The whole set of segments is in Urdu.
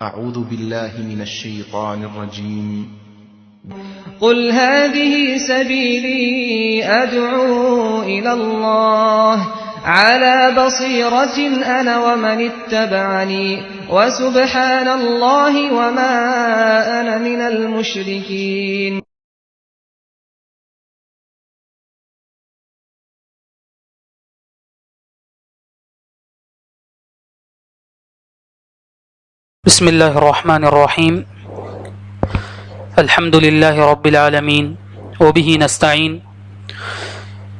أعوذ بالله من الشيطان الرجيم. قل هذه سبيلي أدعو إلى الله على بصيرة أنا ومن اتبعني وسبحان الله وما أنا من المشركين. بسم الله الرحمن الرحيم. الحمد لله رب العالمين وبه نستعين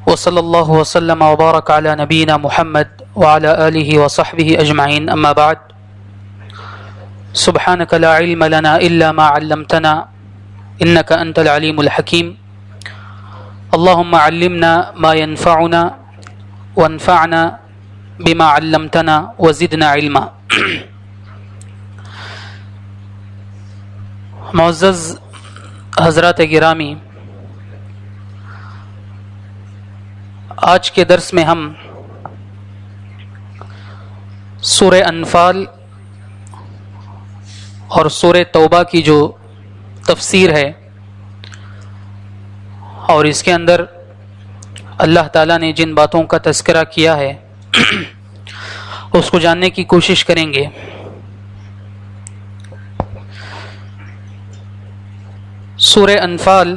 وصلى الله وسلم وبارك على نبينا محمد وعلى آله وصحبه أجمعين. أما بعد، سبحانك لا علم لنا إلا ما علمتنا إنك أنت العليم الحكيم. اللهم علمنا ما ينفعنا وانفعنا بما علمتنا وزدنا علما. معزز حضرات گرامی، آج کے درس میں ہم سورہ انفال اور سورہ توبہ کی جو تفسیر ہے اور اس کے اندر اللہ تعالیٰ نے جن باتوں کا تذکرہ کیا ہے اس کو جاننے کی کوشش کریں گے. سورہ انفال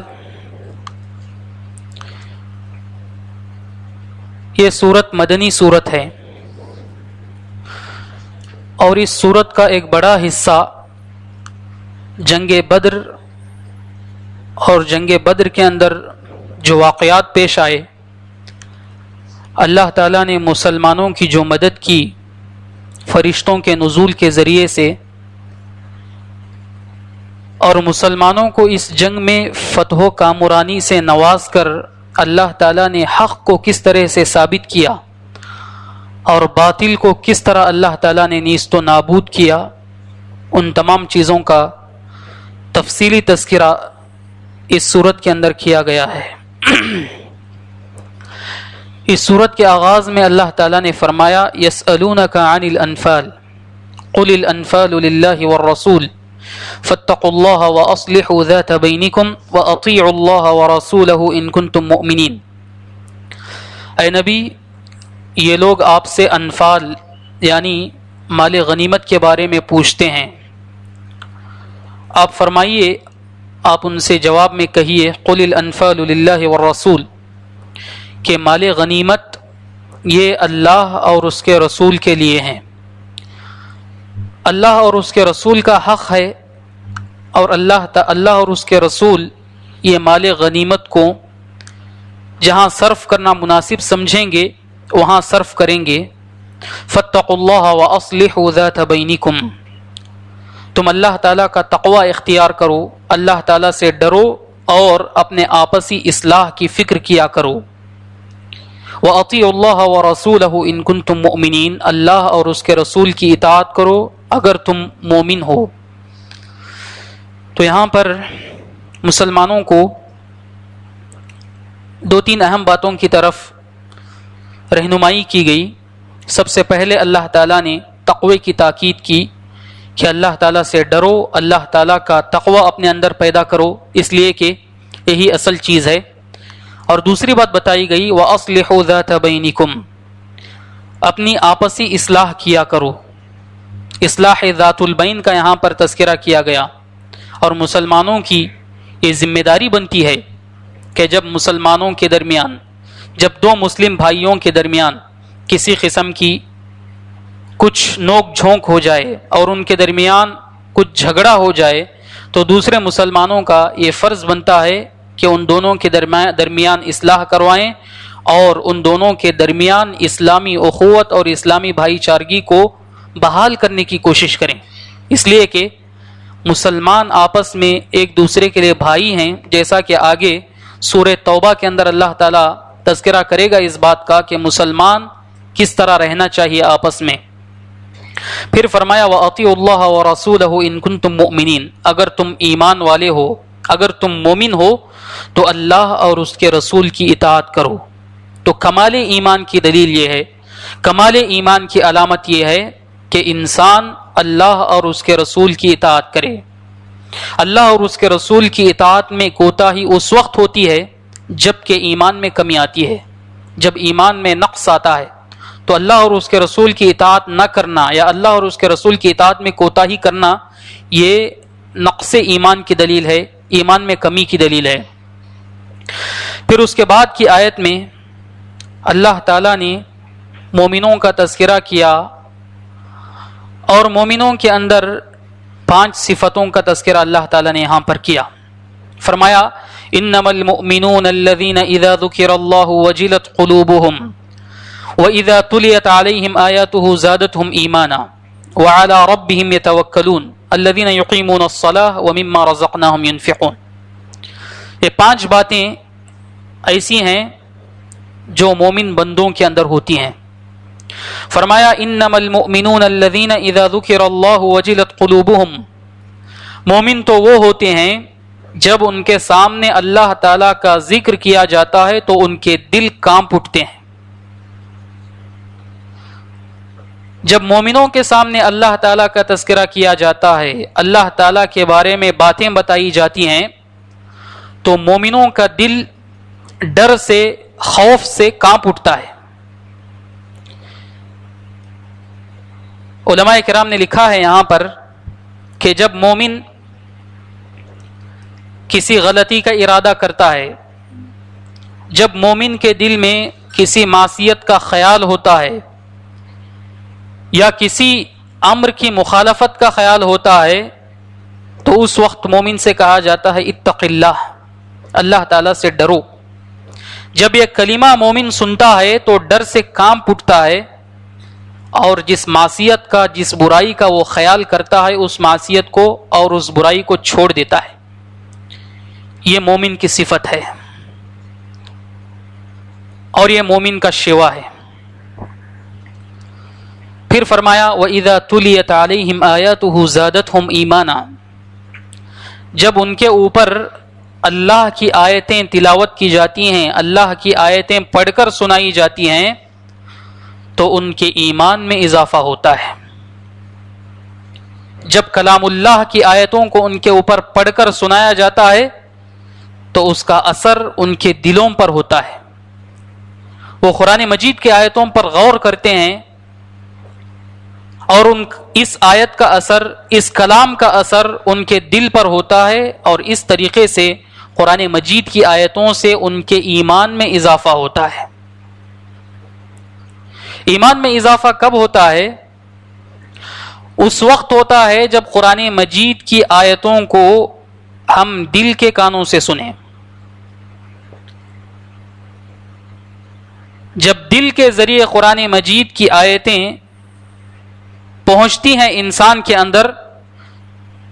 یہ سورت مدنی سورت ہے اور اس سورت کا ایک بڑا حصہ جنگ بدر اور جنگ بدر کے اندر جو واقعات پیش آئے، اللہ تعالیٰ نے مسلمانوں کی جو مدد کی فرشتوں کے نزول کے ذریعے سے، اور مسلمانوں کو اس جنگ میں فتح و کامرانی سے نواز کر اللہ تعالیٰ نے حق کو کس طرح سے ثابت کیا اور باطل کو کس طرح اللہ تعالیٰ نے نیست و نابود کیا، ان تمام چیزوں کا تفصیلی تذکرہ اس سورت کے اندر کیا گیا ہے. اس سورت کے آغاز میں اللہ تعالیٰ نے فرمایا یسألونک عن الانفال قل الانفال للہ والرسول فاتقوا اللہ واصلحوا ذات بینکم واطیعوا اللہ ورسولہ ان کنتم مؤمنین. اے نبی، یہ لوگ آپ سے انفال یعنی مال غنیمت کے بارے میں پوچھتے ہیں. آپ فرمائیے، آپ ان سے جواب میں کہیے قل الانفال للہ والرسول، کہ مال غنیمت یہ اللہ اور اس کے رسول کے لیے ہیں. اللہ اور اس کے رسول کا حق ہے، اور اللہ اور اس کے رسول یہ مال غنیمت کو جہاں صرف کرنا مناسب سمجھیں گے وہاں صرف کریں گے. فاتقوا اللہ واصلحوا ذات بینکم، تم اللہ تعالیٰ کا تقوی اختیار کرو، اللہ تعالیٰ سے ڈرو اور اپنے آپسی اصلاح کی فکر کیا کرو. وَأَطِيعُوا اللَّهَ وَرَسُولَهُ إِن كُنتُم مُؤْمِنِينَ، اللہ اور اس کے رسول کی اطاعت کرو اگر تم مومن ہو. تو یہاں پر مسلمانوں کو دو تین اہم باتوں کی طرف رہنمائی کی گئی. سب سے پہلے اللہ تعالیٰ نے تقوی کی تاکید کی کہ اللہ تعالیٰ سے ڈرو، اللہ تعالیٰ کا تقوی اپنے اندر پیدا کرو، اس لیے کہ یہی اصل چیز ہے. اور دوسری بات بتائی گئی وَأَصْلِحُوا ذَاتَ بَيْنِكُمْ، اپنی آپسی اصلاح کیا کرو. اصلاح ذات البین کا یہاں پر تذکرہ کیا گیا، اور مسلمانوں کی یہ ذمہ داری بنتی ہے کہ جب مسلمانوں کے درمیان، جب دو مسلم بھائیوں کے درمیان کسی قسم کی کچھ نوک جھونک ہو جائے اور ان کے درمیان کچھ جھگڑا ہو جائے، تو دوسرے مسلمانوں کا یہ فرض بنتا ہے کہ ان دونوں کے درمیان اصلاح کروائیں اور ان دونوں کے درمیان اسلامی اخوت اور اسلامی بھائی چارگی کو بحال کرنے کی کوشش کریں. اس لیے کہ مسلمان آپس میں ایک دوسرے کے لیے بھائی ہیں، جیسا کہ آگے سورہ توبہ کے اندر اللہ تعالیٰ تذکرہ کرے گا اس بات کا کہ مسلمان کس طرح رہنا چاہیے آپس میں. پھر فرمایا وَأَطِيعُوا اللَّهَ وَرَسُولَهُ إِن كُنتُم مُؤْمِنِينَ، اگر تم ایمان والے ہو، اگر تم مومن ہو تو اللہ اور اس کے رسول کی اطاعت کرو. تو کمال ایمان کی دلیل یہ ہے، کمال ایمان کی علامت یہ ہے کہ انسان اللہ اور اس کے رسول کی اطاعت کرے۔ اللہ اور اس کے رسول کی اطاعت میں کوتاہی اس وقت ہوتی ہے جب کہ ایمان میں کمی آتی ہے۔ جب ایمان میں نقص آتا ہے تو اللہ اور اس کے رسول کی اطاعت نہ کرنا یا اللہ اور اس کے رسول کی اطاعت میں کوتاہی کرنا، یہ نقص ایمان کی دلیل ہے، ایمان میں کمی کی دلیل ہے۔ پھر اس کے بعد کی آیت میں اللہ تعالیٰ نے مومنوں کا تذکرہ کیا اور مومنوں کے اندر 5 صفتوں کا تذکرہ اللہ تعالیٰ نے یہاں پر کیا۔ فرمایا انما المؤمنون الذين اذا ذكر الله وجلت قلوبهم واذا تليت عليهم آياته زادتهم ایمانا وعلى ربهم يتوکلون الذين يقيمون الصلاة ومما رزقناهم ينفقون۔ یہ 5 باتیں ایسی ہیں جو مومن بندوں کے اندر ہوتی ہیں۔ فرمایا انما المؤمنون الذين اذا ذكر الله وجلت قلوبهم، مومن تو وہ ہوتے ہیں جب ان کے سامنے اللہ تعالیٰ کا ذکر کیا جاتا ہے تو ان کے دل کانپ اٹھتے ہیں۔ جب مومنوں کے سامنے اللہ تعالیٰ کا تذکرہ کیا جاتا ہے، اللہ تعالیٰ کے بارے میں باتیں بتائی جاتی ہیں، تو مومنوں کا دل ڈر سے، خوف سے کانپ اٹھتا ہے۔ علماء کرام نے لکھا ہے یہاں پر کہ جب مومن کسی غلطی کا ارادہ کرتا ہے، جب مومن کے دل میں کسی معصیت کا خیال ہوتا ہے یا کسی امر کی مخالفت کا خیال ہوتا ہے، تو اس وقت مومن سے کہا جاتا ہے اتق اللہ، اللہ تعالیٰ سے ڈرو۔ جب یہ کلمہ مومن سنتا ہے تو ڈر سے کانپ اٹھتا ہے، اور جس معصیت کا، جس برائی کا وہ خیال کرتا ہے، اس معصیت کو اور اس برائی کو چھوڑ دیتا ہے۔ یہ مومن کی صفت ہے اور یہ مومن کا شیوا ہے۔ پھر فرمایا وَإِذَا تُلِيَتْ عَلَيْهِمْ آيَاتُهُ زَادَتْهُمْ ایمانا، جب ان کے اوپر اللہ کی آیتیں تلاوت کی جاتی ہیں، اللہ کی آیتیں پڑھ کر سنائی جاتی ہیں، تو ان کے ایمان میں اضافہ ہوتا ہے۔ جب کلام اللہ کی آیتوں کو ان کے اوپر پڑھ کر سنایا جاتا ہے تو اس کا اثر ان کے دلوں پر ہوتا ہے۔ وہ قرآن مجید کی آیتوں پر غور کرتے ہیں اور اس آیت کا اثر، اس کلام کا اثر ان کے دل پر ہوتا ہے، اور اس طریقے سے قرآن مجید کی آیتوں سے ان کے ایمان میں اضافہ ہوتا ہے۔ ایمان میں اضافہ کب ہوتا ہے؟ اس وقت ہوتا ہے جب قرآن مجید کی آیتوں کو ہم دل کے کانوں سے سنیں۔ جب دل کے ذریعے قرآن مجید کی آیتیں پہنچتی ہیں انسان کے اندر،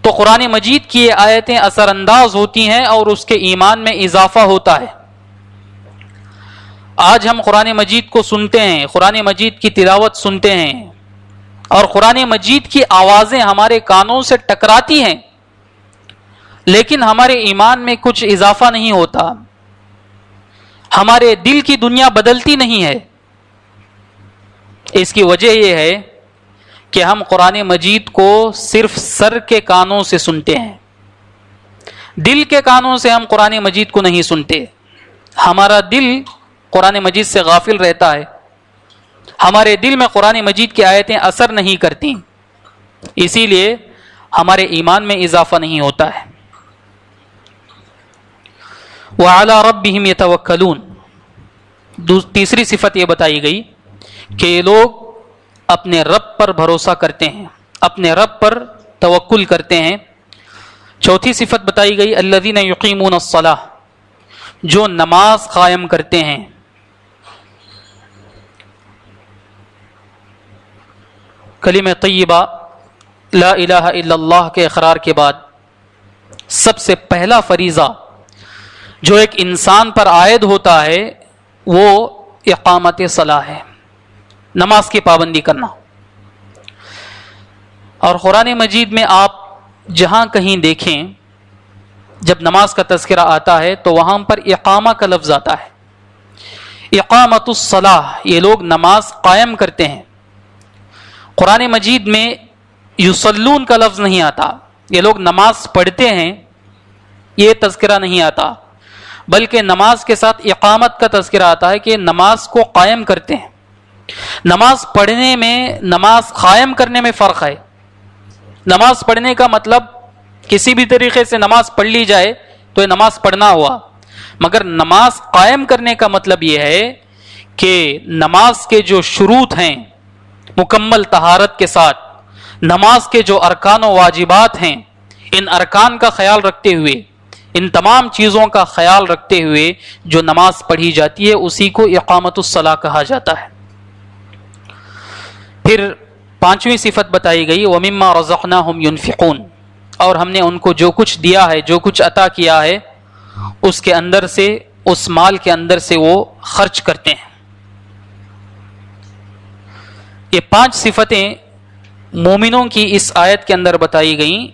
تو قرآن مجید کی یہ آیتیں اثر انداز ہوتی ہیں اور اس کے ایمان میں اضافہ ہوتا ہے۔ آج ہم قرآن مجید کو سنتے ہیں، قرآن مجید کی تلاوت سنتے ہیں، اور قرآن مجید کی آوازیں ہمارے کانوں سے ٹکراتی ہیں، لیکن ہمارے ایمان میں کچھ اضافہ نہیں ہوتا، ہمارے دل کی دنیا بدلتی نہیں ہے۔ اس کی وجہ یہ ہے کہ ہم قرآن مجید کو صرف سر کے کانوں سے سنتے ہیں، دل کے کانوں سے ہم قرآن مجید کو نہیں سنتے۔ ہمارا دل قرآن مجید سے غافل رہتا ہے، ہمارے دل میں قرآن مجید کی آیتیں اثر نہیں کرتی، اسی لیے ہمارے ایمان میں اضافہ نہیں ہوتا ہے۔ وَعَلَىٰ رَبِّهِمْ يَتَوَكَّلُونَ، تیسری صفت یہ بتائی گئی کہ یہ لوگ اپنے رب پر بھروسہ کرتے ہیں، اپنے رب پر توکل کرتے ہیں۔ چوتھی صفت بتائی گئی الذین یقیمون الصلاۃ، جو نماز قائم کرتے ہیں۔ کلمہ طیبہ لا الہ الا اللہ کے اقرار کے بعد سب سے پہلا فریضہ جو ایک انسان پر عائد ہوتا ہے وہ اقامت صلاح ہے، نماز کی پابندی کرنا۔ اور قرآن مجید میں آپ جہاں کہیں دیکھیں جب نماز کا تذکرہ آتا ہے تو وہاں پر اقامہ کا لفظ آتا ہے، اقامت الصلاح، یہ لوگ نماز قائم کرتے ہیں۔ قرآن مجید میں یصلون کا لفظ نہیں آتا، یہ لوگ نماز پڑھتے ہیں یہ تذکرہ نہیں آتا، بلکہ نماز کے ساتھ اقامت کا تذکرہ آتا ہے کہ نماز کو قائم کرتے ہیں۔ نماز پڑھنے میں، نماز قائم کرنے میں فرق ہے۔ نماز پڑھنے کا مطلب کسی بھی طریقے سے نماز پڑھ لی جائے تو یہ نماز پڑھنا ہوا، مگر نماز قائم کرنے کا مطلب یہ ہے کہ نماز کے جو شروط ہیں مکمل طہارت کے ساتھ، نماز کے جو ارکان و واجبات ہیں ان ارکان کا خیال رکھتے ہوئے، ان تمام چیزوں کا خیال رکھتے ہوئے جو نماز پڑھی جاتی ہے اسی کو اقامت الصلاح کہا جاتا ہے۔ پھر پانچویں صفت بتائی گئی وَمِمَّا رَزَقْنَاهُمْ يُنْفِقُونَ، اور ہم نے ان کو جو کچھ دیا ہے، جو کچھ عطا کیا ہے، اس کے اندر سے، اس مال کے اندر سے وہ خرچ کرتے ہیں۔ یہ پانچ صفتیں مومنوں کی اس آیت کے اندر بتائی گئیں،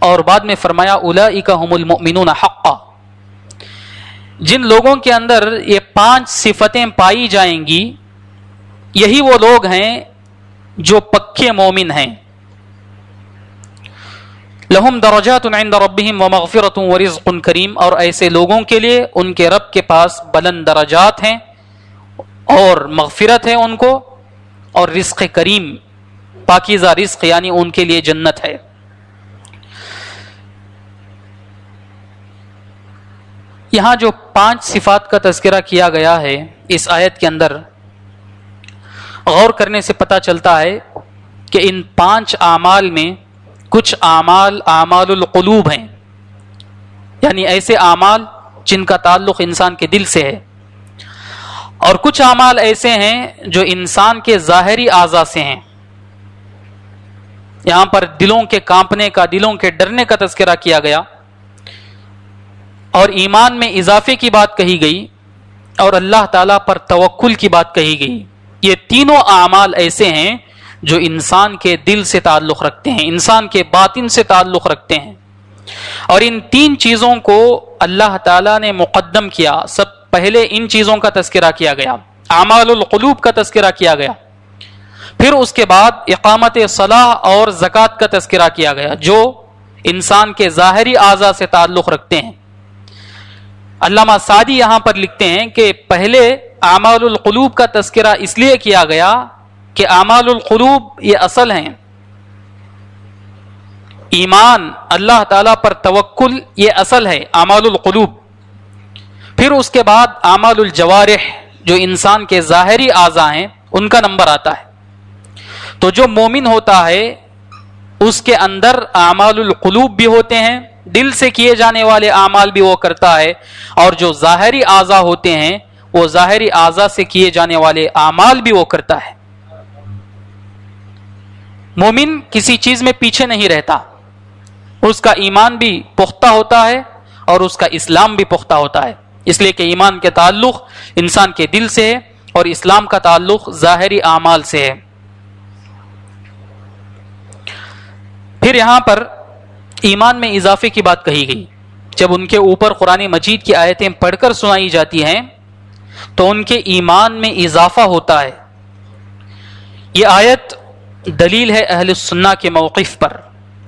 اور بعد میں فرمایا اولئک هم المؤمنون حقا۔ جن لوگوں کے اندر یہ پانچ صفتیں پائی جائیں گی یہی وہ لوگ ہیں جو پکے مومن ہیں۔ لہم درجات عند ربہم ومغفرۃ ورزق کریم، اور ایسے لوگوں کے لیے ان کے رب کے پاس بلند درجات ہیں اور مغفرت ہے ان کو، اور رزق کریم، پاکیزہ رزق، یعنی ان کے لیے جنت ہے۔ یہاں جو پانچ صفات کا تذکرہ کیا گیا ہے اس آیت کے اندر، غور کرنے سے پتہ چلتا ہے کہ ان پانچ اعمال میں کچھ اعمال اعمال القلوب ہیں، یعنی ایسے اعمال جن کا تعلق انسان کے دل سے ہے، اور کچھ اعمال ایسے ہیں جو انسان کے ظاہری اعضاء سے ہیں۔ یہاں پر دلوں کے کانپنے کا، دلوں کے ڈرنے کا تذکرہ کیا گیا، اور ایمان میں اضافے کی بات کہی گئی، اور اللہ تعالیٰ پر توکل کی بات کہی گئی۔ یہ تینوں اعمال ایسے ہیں جو انسان کے دل سے تعلق رکھتے ہیں، انسان کے باطن سے تعلق رکھتے ہیں، اور ان تین چیزوں کو اللہ تعالیٰ نے مقدم کیا۔ سب پہلے ان چیزوں کا تذکرہ کیا گیا، اعمال القلوب کا تذکرہ کیا گیا، پھر اس کے بعد اقامت صلاح اور زکوٰۃ کا تذکرہ کیا گیا جو انسان کے ظاہری اعضاء سے تعلق رکھتے ہیں۔ علامہ سعدی یہاں پر لکھتے ہیں کہ پہلے اعمال القلوب کا تذکرہ اس لیے کیا گیا کہ اعمال القلوب یہ اصل ہیں، ایمان، اللہ تعالیٰ پر توکل یہ اصل ہے اعمال القلوب۔ پھر اس کے بعد اعمال الجوارح جو انسان کے ظاہری اعضاء ہیں ان کا نمبر آتا ہے۔ تو جو مومن ہوتا ہے اس کے اندر اعمال القلوب بھی ہوتے ہیں، دل سے کیے جانے والے اعمال بھی وہ کرتا ہے، اور جو ظاہری اعضاء ہوتے ہیں وہ ظاہری اعضاء سے کیے جانے والے اعمال بھی وہ کرتا ہے۔ مومن کسی چیز میں پیچھے نہیں رہتا، اس کا ایمان بھی پختہ ہوتا ہے اور اس کا اسلام بھی پختہ ہوتا ہے، اس لیے کہ ایمان کے تعلق انسان کے دل سے ہے اور اسلام کا تعلق ظاہری اعمال سے ہے۔ پھر یہاں پر ایمان میں اضافے کی بات کہی گئی۔ جب ان کے اوپر قرآن مجید کی آیتیں پڑھ کر سنائی جاتی ہیں تو ان کے ایمان میں اضافہ ہوتا ہے۔ یہ آیت دلیل ہے اہل السنہ کے موقف پر۔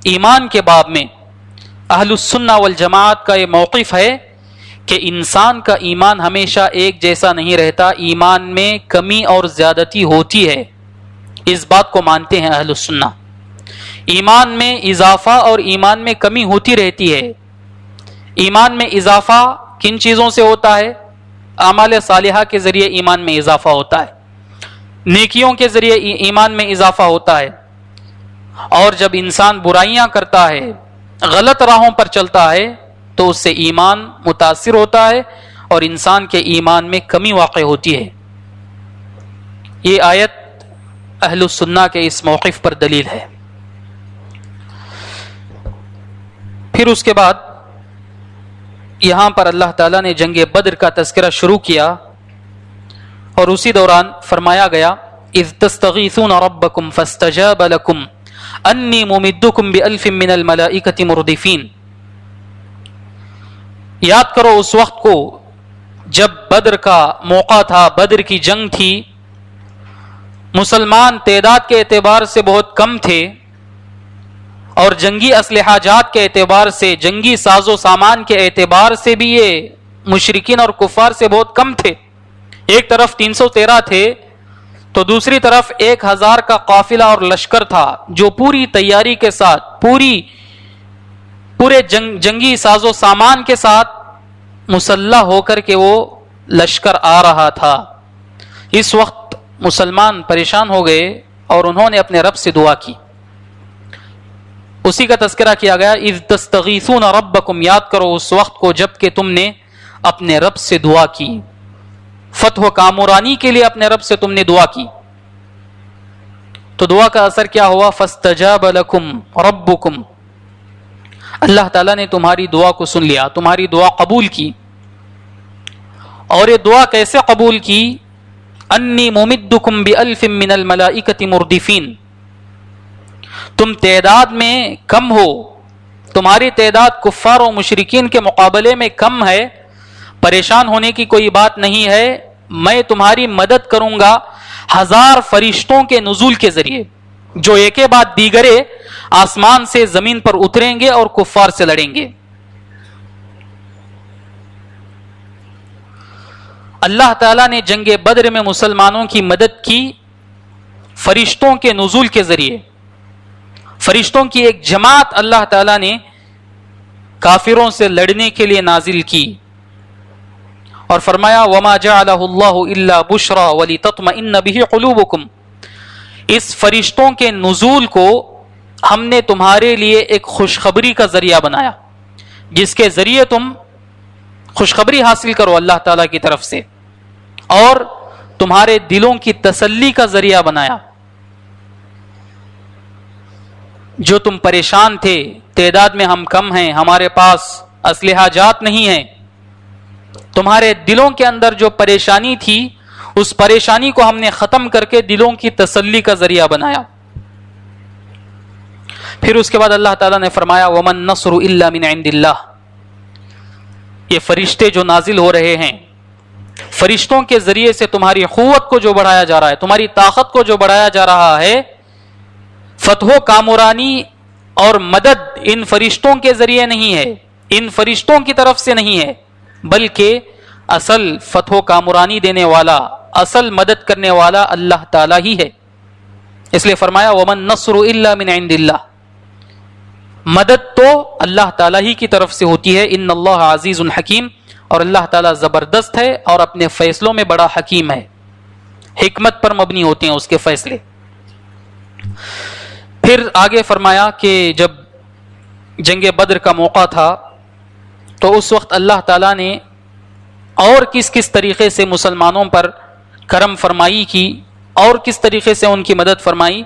ایمان کے باب میں اہل السنہ والجماعت کا یہ موقف ہے کہ انسان کا ایمان ہمیشہ ایک جیسا نہیں رہتا، ایمان میں کمی اور زیادتی ہوتی ہے، اس بات کو مانتے ہیں اہل السنہ۔ ایمان میں اضافہ اور ایمان میں کمی ہوتی رہتی ہے۔ ایمان میں اضافہ کن چیزوں سے ہوتا ہے؟ اعمال صالحہ کے ذریعے ایمان میں اضافہ ہوتا ہے، نیکیوں کے ذریعے ایمان میں اضافہ ہوتا ہے، اور جب انسان برائیاں کرتا ہے، غلط راہوں پر چلتا ہے تو اس سے ایمان متاثر ہوتا ہے اور انسان کے ایمان میں کمی واقع ہوتی ہے۔ یہ آیت اہل السنہ کے اس موقف پر دلیل ہے۔ پھر اس کے بعد یہاں پر اللہ تعالیٰ نے جنگ بدر کا تذکرہ شروع کیا، اور اسی دوران فرمایا گیا اذ تستغیثون ربکم فاستجاب لکم انی ممدکم بألف من الملائکۃ مردفین۔ یاد کرو اس وقت کو جب بدر کا موقع تھا، بدر کی جنگ تھی، مسلمان تعداد کے اعتبار سے بہت کم تھے اور جنگی اسلحہ جات کے اعتبار سے، جنگی ساز و سامان کے اعتبار سے بھی یہ مشرکین اور کفار سے بہت کم تھے. ایک طرف 313 تھے تو دوسری طرف 1000 کا قافلہ اور لشکر تھا جو پوری تیاری کے ساتھ پورے جنگی ساز و سامان کے ساتھ مسلح ہو کر کے وہ لشکر آ رہا تھا. اس وقت مسلمان پریشان ہو گئے اور انہوں نے اپنے رب سے دعا کی. اسی کا تذکرہ کیا گیا، اذ تستغیثون ربکم، یاد کرو اس وقت کو جب کہ تم نے اپنے رب سے دعا کی، فتح و کامرانی کے لیے اپنے رب سے تم نے دعا کی. تو دعا کا اثر کیا ہوا؟ فاستجاب لکم ربکم، اللہ تعالیٰ نے تمہاری دعا کو سن لیا، تمہاری دعا قبول کی. اور یہ دعا کیسے قبول کی؟ انی ممدکم بألف من الملائکۃ مردفین، تم تعداد میں کم ہو، تمہاری تعداد کفار و مشرکین کے مقابلے میں کم ہے، پریشان ہونے کی کوئی بات نہیں ہے، میں تمہاری مدد کروں گا 1000 فرشتوں کے نزول کے ذریعے، جو ایک کے بعد دیگرے آسمان سے زمین پر اتریں گے اور کفار سے لڑیں گے. اللہ تعالیٰ نے جنگ بدر میں مسلمانوں کی مدد کی فرشتوں کے نزول کے ذریعے. فرشتوں کی ایک جماعت اللہ تعالیٰ نے کافروں سے لڑنے کے لیے نازل کی اور فرمایا وَمَا جَعَلَهُ اللَّهُ إِلَّا بُشْرَى وَلِتَطْمَئِنَّ بِهِ قُلُوبُكُمْ، اس فرشتوں کے نزول کو ہم نے تمہارے لیے ایک خوشخبری کا ذریعہ بنایا، جس کے ذریعے تم خوشخبری حاصل کرو اللہ تعالیٰ کی طرف سے، اور تمہارے دلوں کی تسلی کا ذریعہ بنایا. جو تم پریشان تھے، تعداد میں ہم کم ہیں، ہمارے پاس اسلحہ جات نہیں ہیں، تمہارے دلوں کے اندر جو پریشانی تھی اس پریشانی کو ہم نے ختم کر کے دلوں کی تسلی کا ذریعہ بنایا. پھر اس کے بعد اللہ تعالیٰ نے فرمایا وَمَن نَّصْرُ إِلَّا مِنْ عِنْدِ اللَّهِ، یہ فرشتے جو نازل ہو رہے ہیں، فرشتوں کے ذریعے سے تمہاری قوت کو جو بڑھایا جا رہا ہے، تمہاری طاقت کو جو بڑھایا جا رہا ہے، فتح و کامرانی اور مدد ان فرشتوں کے ذریعے نہیں ہے، ان فرشتوں کی طرف سے نہیں ہے، بلکہ اصل فتح و کامرانی دینے والا، اصل مدد کرنے والا اللہ تعالیٰ ہی ہے. اس لیے فرمایا وَمَن نَّصْرُ إِلَّا مِنْ عِنْدِ اللَّهِ، مدد تو اللہ تعالیٰ ہی کی طرف سے ہوتی ہے. ان اللہ عزیز حکیم، اور اللہ تعالیٰ زبردست ہے اور اپنے فیصلوں میں بڑا حکیم ہے، حکمت پر مبنی ہوتے ہیں اس کے فیصلے. پھر آگے فرمایا کہ جب جنگ بدر کا موقع تھا تو اس وقت اللہ تعالیٰ نے اور کس کس طریقے سے مسلمانوں پر کرم فرمائی کی اور کس طریقے سے ان کی مدد فرمائی،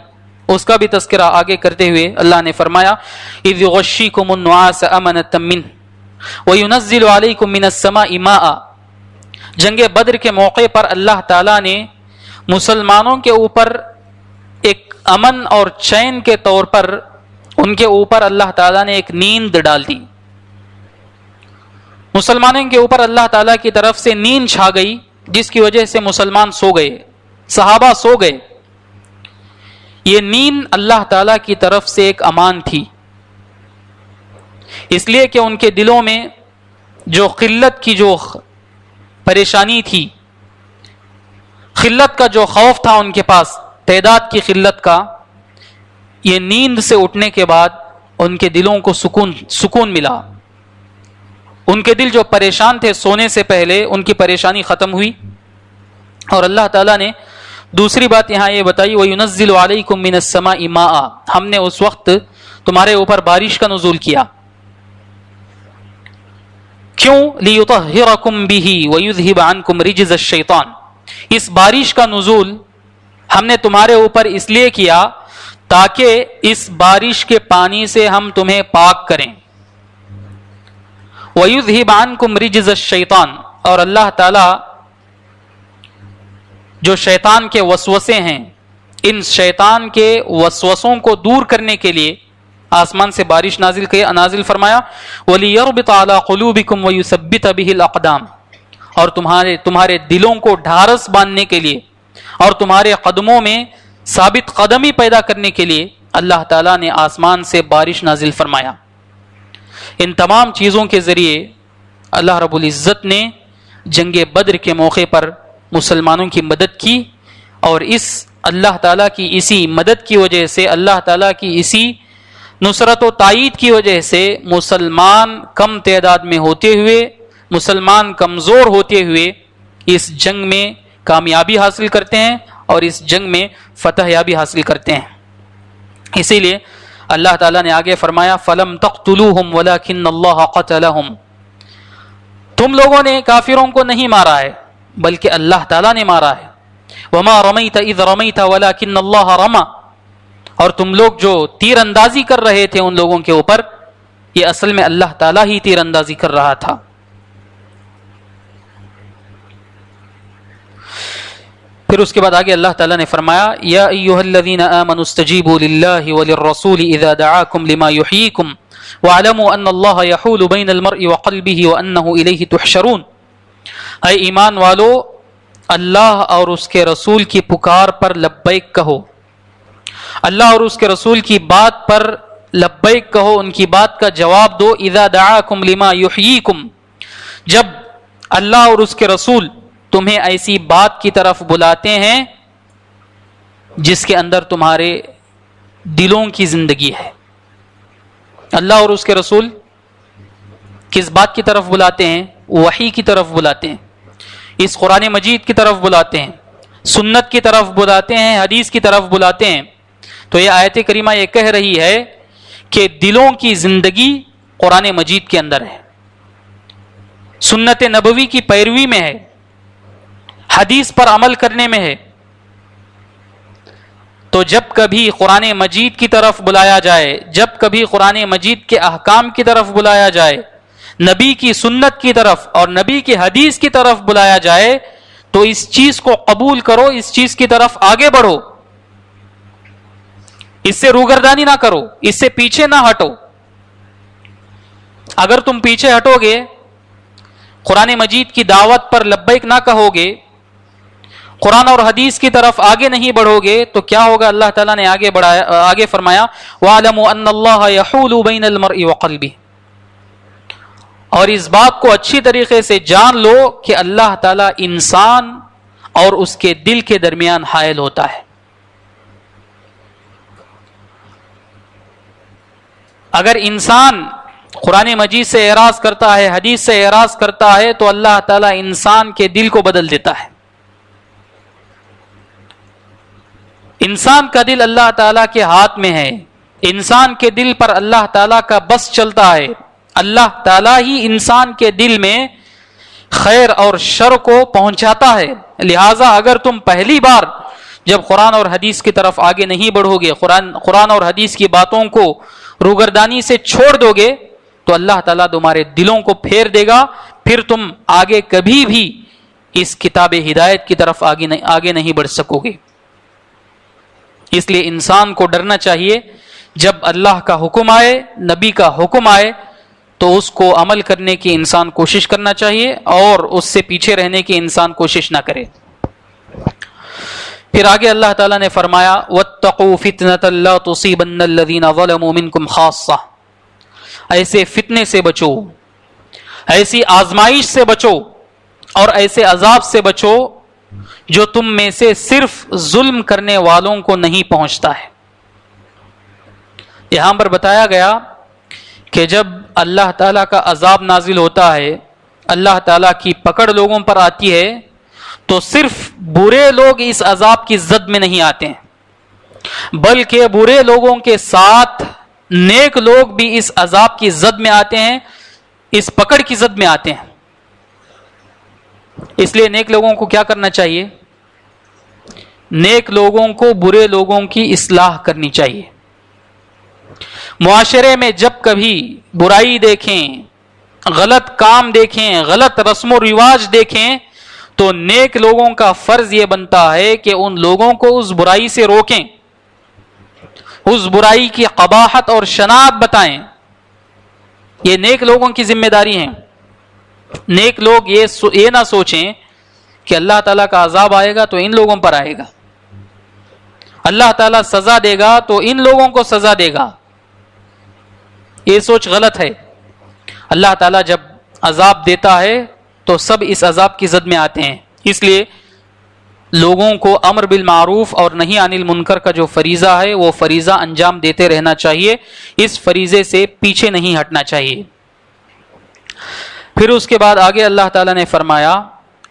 اس کا بھی تذکرہ آگے کرتے ہوئے اللہ نے فرمایا اِذْ يُغَشِّيكُمُ النُّعَاسَ أَمَنَةً مِّنْهُ وَيُنَزِّلُ عَلَيْكُم مِّنَ السَّمَاءِ مَاءً. جنگ بدر کے موقع پر اللہ تعالیٰ نے مسلمانوں کے اوپر ایک امن اور چین کے طور پر ان کے اوپر اللہ تعالیٰ نے ایک نیند ڈال دی. مسلمانوں کے اوپر اللہ تعالیٰ کی طرف سے نیند چھا گئی، جس کی وجہ سے مسلمان سو گئے، صحابہ سو گئے. یہ نیند اللہ تعالیٰ کی طرف سے ایک امان تھی، اس لیے کہ ان کے دلوں میں جو قلت کی جو پریشانی تھی، قلت کا جو خوف تھا ان کے پاس، تعداد کی قلت کا، یہ نیند سے اٹھنے کے بعد ان کے دلوں کو سکون ملا. ان کے دل جو پریشان تھے سونے سے پہلے، ان کی پریشانی ختم ہوئی. اور اللہ تعالیٰ نے دوسری بات یہاں یہ بتائی وَيُنَزِّلُ عَلَيْكُم مِّنَ السَّمَاءِ مَاءً، ہم نے اس وقت تمہارے اوپر بارش کا نزول کیا. کیوں؟ لِيُطَهِّرَكُم بِهِ وَيُذْهِبَ عَنكُم رِجْزَ الشَّيْطَانِ، اس بارش کا نزول ہم نے تمہارے اوپر اس لیے کیا تاکہ اس بارش کے پانی سے ہم تمہیں پاک کریں. وَيُذْهِبَ عَنكُم رِجْزَ الشَّيْطَانِ، اور اللہ تعالیٰ جو شیطان کے وسوسے ہیں، ان شیطان کے وسوسوں کو دور کرنے کے لیے آسمان سے بارش نازل فرمایا. وَلِيَرْبِطَ عَلَىٰ قُلُوبِكُمْ وَيُثَبِّتَ بِهِ الْأَقْدَامَ، اور تمہارے دلوں کو ڈھارس باندھنے کے لیے، اور تمہارے قدموں میں ثابت قدمی پیدا کرنے کے لیے اللہ تعالیٰ نے آسمان سے بارش نازل فرمایا۔ ان تمام چیزوں کے ذریعے اللہ رب العزت نے جنگ بدر کے موقع پر مسلمانوں کی مدد کی، اور اس اللہ تعالیٰ کی اسی مدد کی وجہ سے، اللہ تعالیٰ کی اسی نصرت و تائید کی وجہ سے مسلمان کم تعداد میں ہوتے ہوئے، مسلمان کمزور ہوتے ہوئے اس جنگ میں کامیابی حاصل کرتے ہیں اور اس جنگ میں فتح یابی حاصل کرتے ہیں۔ اسی لیے اللہ تعالیٰ نے آگے فرمایا فَلَمْ تَقْتُلُوهُمْ وَلَكِنَّ اللَّهَ قَتَلَهُمْ، تم لوگوں نے کافروں کو نہیں مارا ہے بلکہ اللہ تعالیٰ نے مارا ہے۔ وَمَا رَمَيْتَ إِذْ رَمَيْتَ وَلَكِنَّ اللَّهَ رَمَى، اور تم لوگ جو تیر اندازی کر رہے تھے ان لوگوں کے اوپر، یہ اصل میں اللہ تعالیٰ ہی تیر اندازی کر رہا تھا۔ پھر اس کے بعد آگے اللہ تعالیٰ نے فرمایا یا ایھا الذین آمنوا استجیبوا للہ وللرسول اذا دعاکم لما یحییکم واعلموا ان اللہ یحول بین المرء وقلبہ وانہ الیہ تحشرون، اے ایمان والو اللہ اور اس کے رسول کی پکار پر لبیک کہو، اللہ اور اس کے رسول کی بات پر لبیک کہو، ان کی بات کا جواب دو۔ اذا دعاکم لما یحییکم، جب اللہ اور اس کے رسول تمہیں ایسی بات کی طرف بلاتے ہیں جس کے اندر تمہارے دلوں کی زندگی ہے۔ اللہ اور اس کے رسول کس بات کی طرف بلاتے ہیں؟ وحی کی طرف بلاتے ہیں، اس قرآن مجید کی طرف بلاتے ہیں، سنت کی طرف بلاتے ہیں، حدیث کی طرف بلاتے ہیں۔ تو یہ آیت کریمہ یہ کہہ رہی ہے کہ دلوں کی زندگی قرآن مجید کے اندر ہے، سنت نبوی کی پیروی میں ہے، حدیث پر عمل کرنے میں ہے۔ تو جب کبھی قرآن مجید کی طرف بلایا جائے، جب کبھی قرآن مجید کے احکام کی طرف بلایا جائے، نبی کی سنت کی طرف اور نبی کی حدیث کی طرف بلایا جائے، تو اس چیز کو قبول کرو، اس چیز کی طرف آگے بڑھو، اس سے روگردانی نہ کرو، اس سے پیچھے نہ ہٹو۔ اگر تم پیچھے ہٹو گے، قرآن مجید کی دعوت پر لبیک نہ کہو گے، قرآن اور حدیث کی طرف آگے نہیں بڑھو گے، تو کیا ہوگا؟ اللہ تعالیٰ نے آگے فرمایا وَاعْلَمُوا أَنَّ اللَّهَ يَحُولُ بَيْنَ الْمَرْءِ وَقَلْبِهِ، اور اس بات کو اچھی طریقے سے جان لو کہ اللہ تعالیٰ انسان اور اس کے دل کے درمیان حائل ہوتا ہے۔ اگر انسان قرآن مجید سے اعراض کرتا ہے، حدیث سے اعراض کرتا ہے، تو اللہ تعالیٰ انسان کے دل کو بدل دیتا ہے۔ انسان کا دل اللہ تعالیٰ کے ہاتھ میں ہے، انسان کے دل پر اللہ تعالیٰ کا بس چلتا ہے، اللہ تعالیٰ ہی انسان کے دل میں خیر اور شر کو پہنچاتا ہے۔ لہٰذا اگر تم پہلی بار جب قرآن اور حدیث کی طرف آگے نہیں بڑھو گے، قرآن اور حدیث کی باتوں کو روگردانی سے چھوڑ دو گے، تو اللہ تعالیٰ تمہارے دلوں کو پھیر دے گا، پھر تم آگے کبھی بھی اس کتاب ہدایت کی طرف آگے نہیں بڑھ سکو گے۔ اس لیے انسان کو ڈرنا چاہیے، جب اللہ کا حکم آئے، نبی کا حکم آئے، تو اس کو عمل کرنے کی انسان کوشش کرنا چاہیے، اور اس سے پیچھے رہنے کی انسان کوشش نہ کرے۔ پھر آگے اللہ تعالیٰ نے فرمایا وَاتَّقُوا فِتْنَةً لَا تُصِيبَنَّ الَّذِينَ ظَلَمُوا مِنْكُمْ خَاصَّةً، ایسے فتنے سے بچو، ایسی آزمائش سے بچو، اور ایسے عذاب سے بچو جو تم میں سے صرف ظلم کرنے والوں کو نہیں پہنچتا ہے۔ یہاں پر بتایا گیا کہ جب اللہ تعالیٰ کا عذاب نازل ہوتا ہے، اللہ تعالیٰ کی پکڑ لوگوں پر آتی ہے، تو صرف برے لوگ اس عذاب کی زد میں نہیں آتے ہیں، بلکہ برے لوگوں کے ساتھ نیک لوگ بھی اس عذاب کی زد میں آتے ہیں، اس پکڑ کی زد میں آتے ہیں۔ اس لیے نیک لوگوں کو کیا کرنا چاہیے؟ نیک لوگوں کو برے لوگوں کی اصلاح کرنی چاہیے۔ معاشرے میں جب کبھی برائی دیکھیں، غلط کام دیکھیں، غلط رسم و رواج دیکھیں، تو نیک لوگوں کا فرض یہ بنتا ہے کہ ان لوگوں کو اس برائی سے روکیں، اس برائی کی قباحت اور شناعت بتائیں۔ یہ نیک لوگوں کی ذمہ داری ہے۔ نیک لوگ یہ نہ سوچیں کہ اللہ تعالیٰ کا عذاب آئے گا تو ان لوگوں پر آئے گا، اللہ تعالیٰ سزا دے گا تو ان لوگوں کو سزا دے گا. یہ سوچ غلط ہے. اللہ تعالیٰ جب عذاب دیتا ہے تو سب اس عذاب کی زد میں آتے ہیں. اس لیے لوگوں کو امر بالمعروف اور نہی عن المنکر کا جو فریضہ ہے وہ فریضہ انجام دیتے رہنا چاہیے، اس فریضے سے پیچھے نہیں ہٹنا چاہیے. پھر اس کے بعد آگے اللہ تعالیٰ نے فرمایا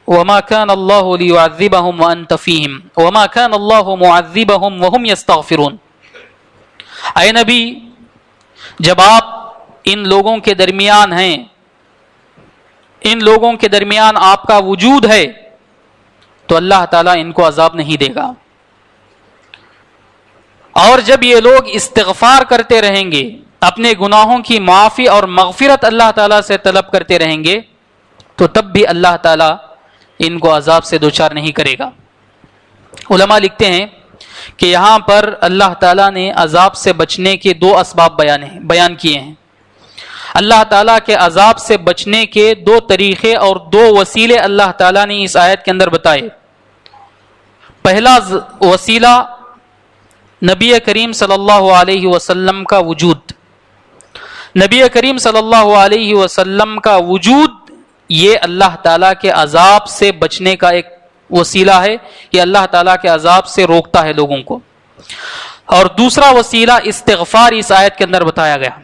وَمَا كَانَ اللَّهُ لِيُعَذِّبَهُمْ وَأَنْتَ فِيهِمْ وَمَا كَانَ اللَّهُ مُعَذِّبَهُمْ وَهُمْ يَسْتَغْفِرُونَ. اے نبی، جب آپ ان لوگوں کے درمیان ہیں، ان لوگوں کے درمیان آپ کا وجود ہے، تو اللہ تعالیٰ ان کو عذاب نہیں دے گا. اور جب یہ لوگ استغفار کرتے رہیں گے، اپنے گناہوں کی معافی اور مغفرت اللہ تعالیٰ سے طلب کرتے رہیں گے، تو تب بھی اللہ تعالیٰ ان کو عذاب سے دوچار نہیں کرے گا. علماء لکھتے ہیں کہ یہاں پر اللہ تعالیٰ نے عذاب سے بچنے کے دو اسباب بیان کیے ہیں. اللہ تعالیٰ کے عذاب سے بچنے کے دو طریقے اور دو وسیلے اللہ تعالیٰ نے اس آیت کے اندر بتائے. پہلا وسیلہ نبی کریم صلی اللہ علیہ وسلم کا وجود. نبی کریم صلی اللہ علیہ وسلم کا وجود یہ اللہ تعالیٰ کے عذاب سے بچنے کا ایک وسیلہ ہے. یہ اللہ تعالیٰ کے عذاب سے روکتا ہے لوگوں کو. اور دوسرا وسیلہ استغفار اس آیت کے اندر بتایا گیا.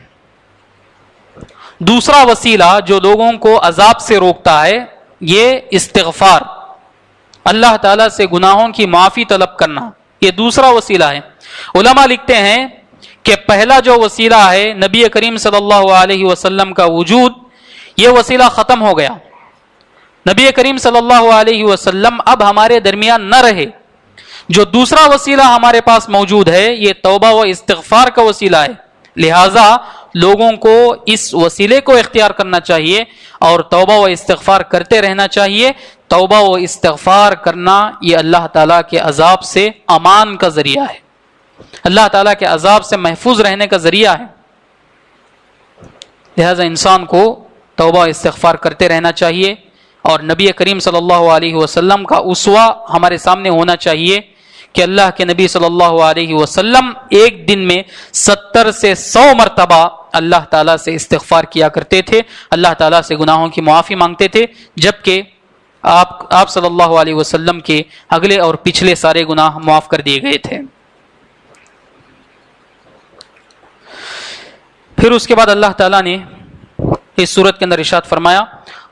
دوسرا وسیلہ جو لوگوں کو عذاب سے روکتا ہے یہ استغفار، اللہ تعالیٰ سے گناہوں کی معافی طلب کرنا، یہ دوسرا وسیلہ ہے. علماء لکھتے ہیں کہ پہلا جو وسیلہ ہے نبی کریم صلی اللہ علیہ وسلم کا وجود، یہ وسیلہ ختم ہو گیا. نبی کریم صلی اللہ علیہ وسلم اب ہمارے درمیان نہ رہے. جو دوسرا وسیلہ ہمارے پاس موجود ہے یہ توبہ و استغفار کا وسیلہ ہے. لہذا لوگوں کو اس وسیلے کو اختیار کرنا چاہیے اور توبہ و استغفار کرتے رہنا چاہیے. توبہ و استغفار کرنا یہ اللہ تعالیٰ کے عذاب سے امان کا ذریعہ ہے، اللہ تعالیٰ کے عذاب سے محفوظ رہنے کا ذریعہ ہے. لہذا انسان کو توبہ و استغفار کرتے رہنا چاہیے اور نبی کریم صلی اللہ علیہ وسلم کا اسوہ ہمارے سامنے ہونا چاہیے کہ اللہ کے نبی صلی اللہ علیہ وسلم ایک دن میں 70 سے 100 مرتبہ اللہ تعالیٰ سے استغفار کیا کرتے تھے، اللہ تعالیٰ سے گناہوں کی معافی مانگتے تھے، جبکہ آپ صلی اللہ علیہ وسلم کے اگلے اور پچھلے سارے گناہ معاف کر دیے گئے تھے. پھر اس کے بعد اللہ تعالیٰ نے اس سورت کے اندر ارشاد فرمایا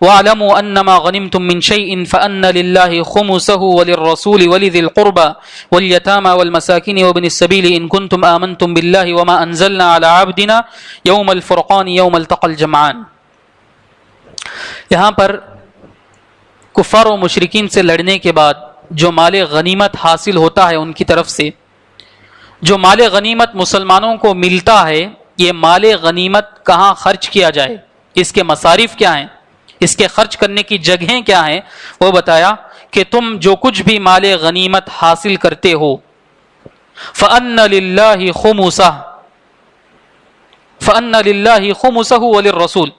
وَاعْلَمُوا أَنَّمَا غَنِمْتُم مِّن شَيْءٍ فَأَنَّ لِلَّهِ خُمُسَهُ وَلِلرَّسُولِ وَلِذِي الْقُرْبَى وَالْيَتَامَى وَالْمَسَاكِينِ وَابْنِ السَّبِيلِ إِن كُنتُمْ آمَنتُم بِاللَّهِ وَمَا أَنزَلْنَا عَلَىٰ عَبْدِنَا يَوْمَ الْفُرْقَانِ يَوْمَ الْتَقَى الْجَمْعَانِ. یہاں پر کفار و مشرکین سے لڑنے کے بعد جو مال غنیمت حاصل ہوتا ہے ان کی طرف سے، جو مال غنیمت مسلمانوں کو ملتا ہے، یہ مال غنیمت کہاں خرچ کیا جائے، اس کے مصارف کیا ہیں، اس کے خرچ کرنے کی جگہیں کیا ہیں، وہ بتایا کہ تم جو کچھ بھی مال غنیمت حاصل کرتے ہو فَأَنَّ لِلَّهِ خُمُسَهُ وَلِلرَّسُولِ،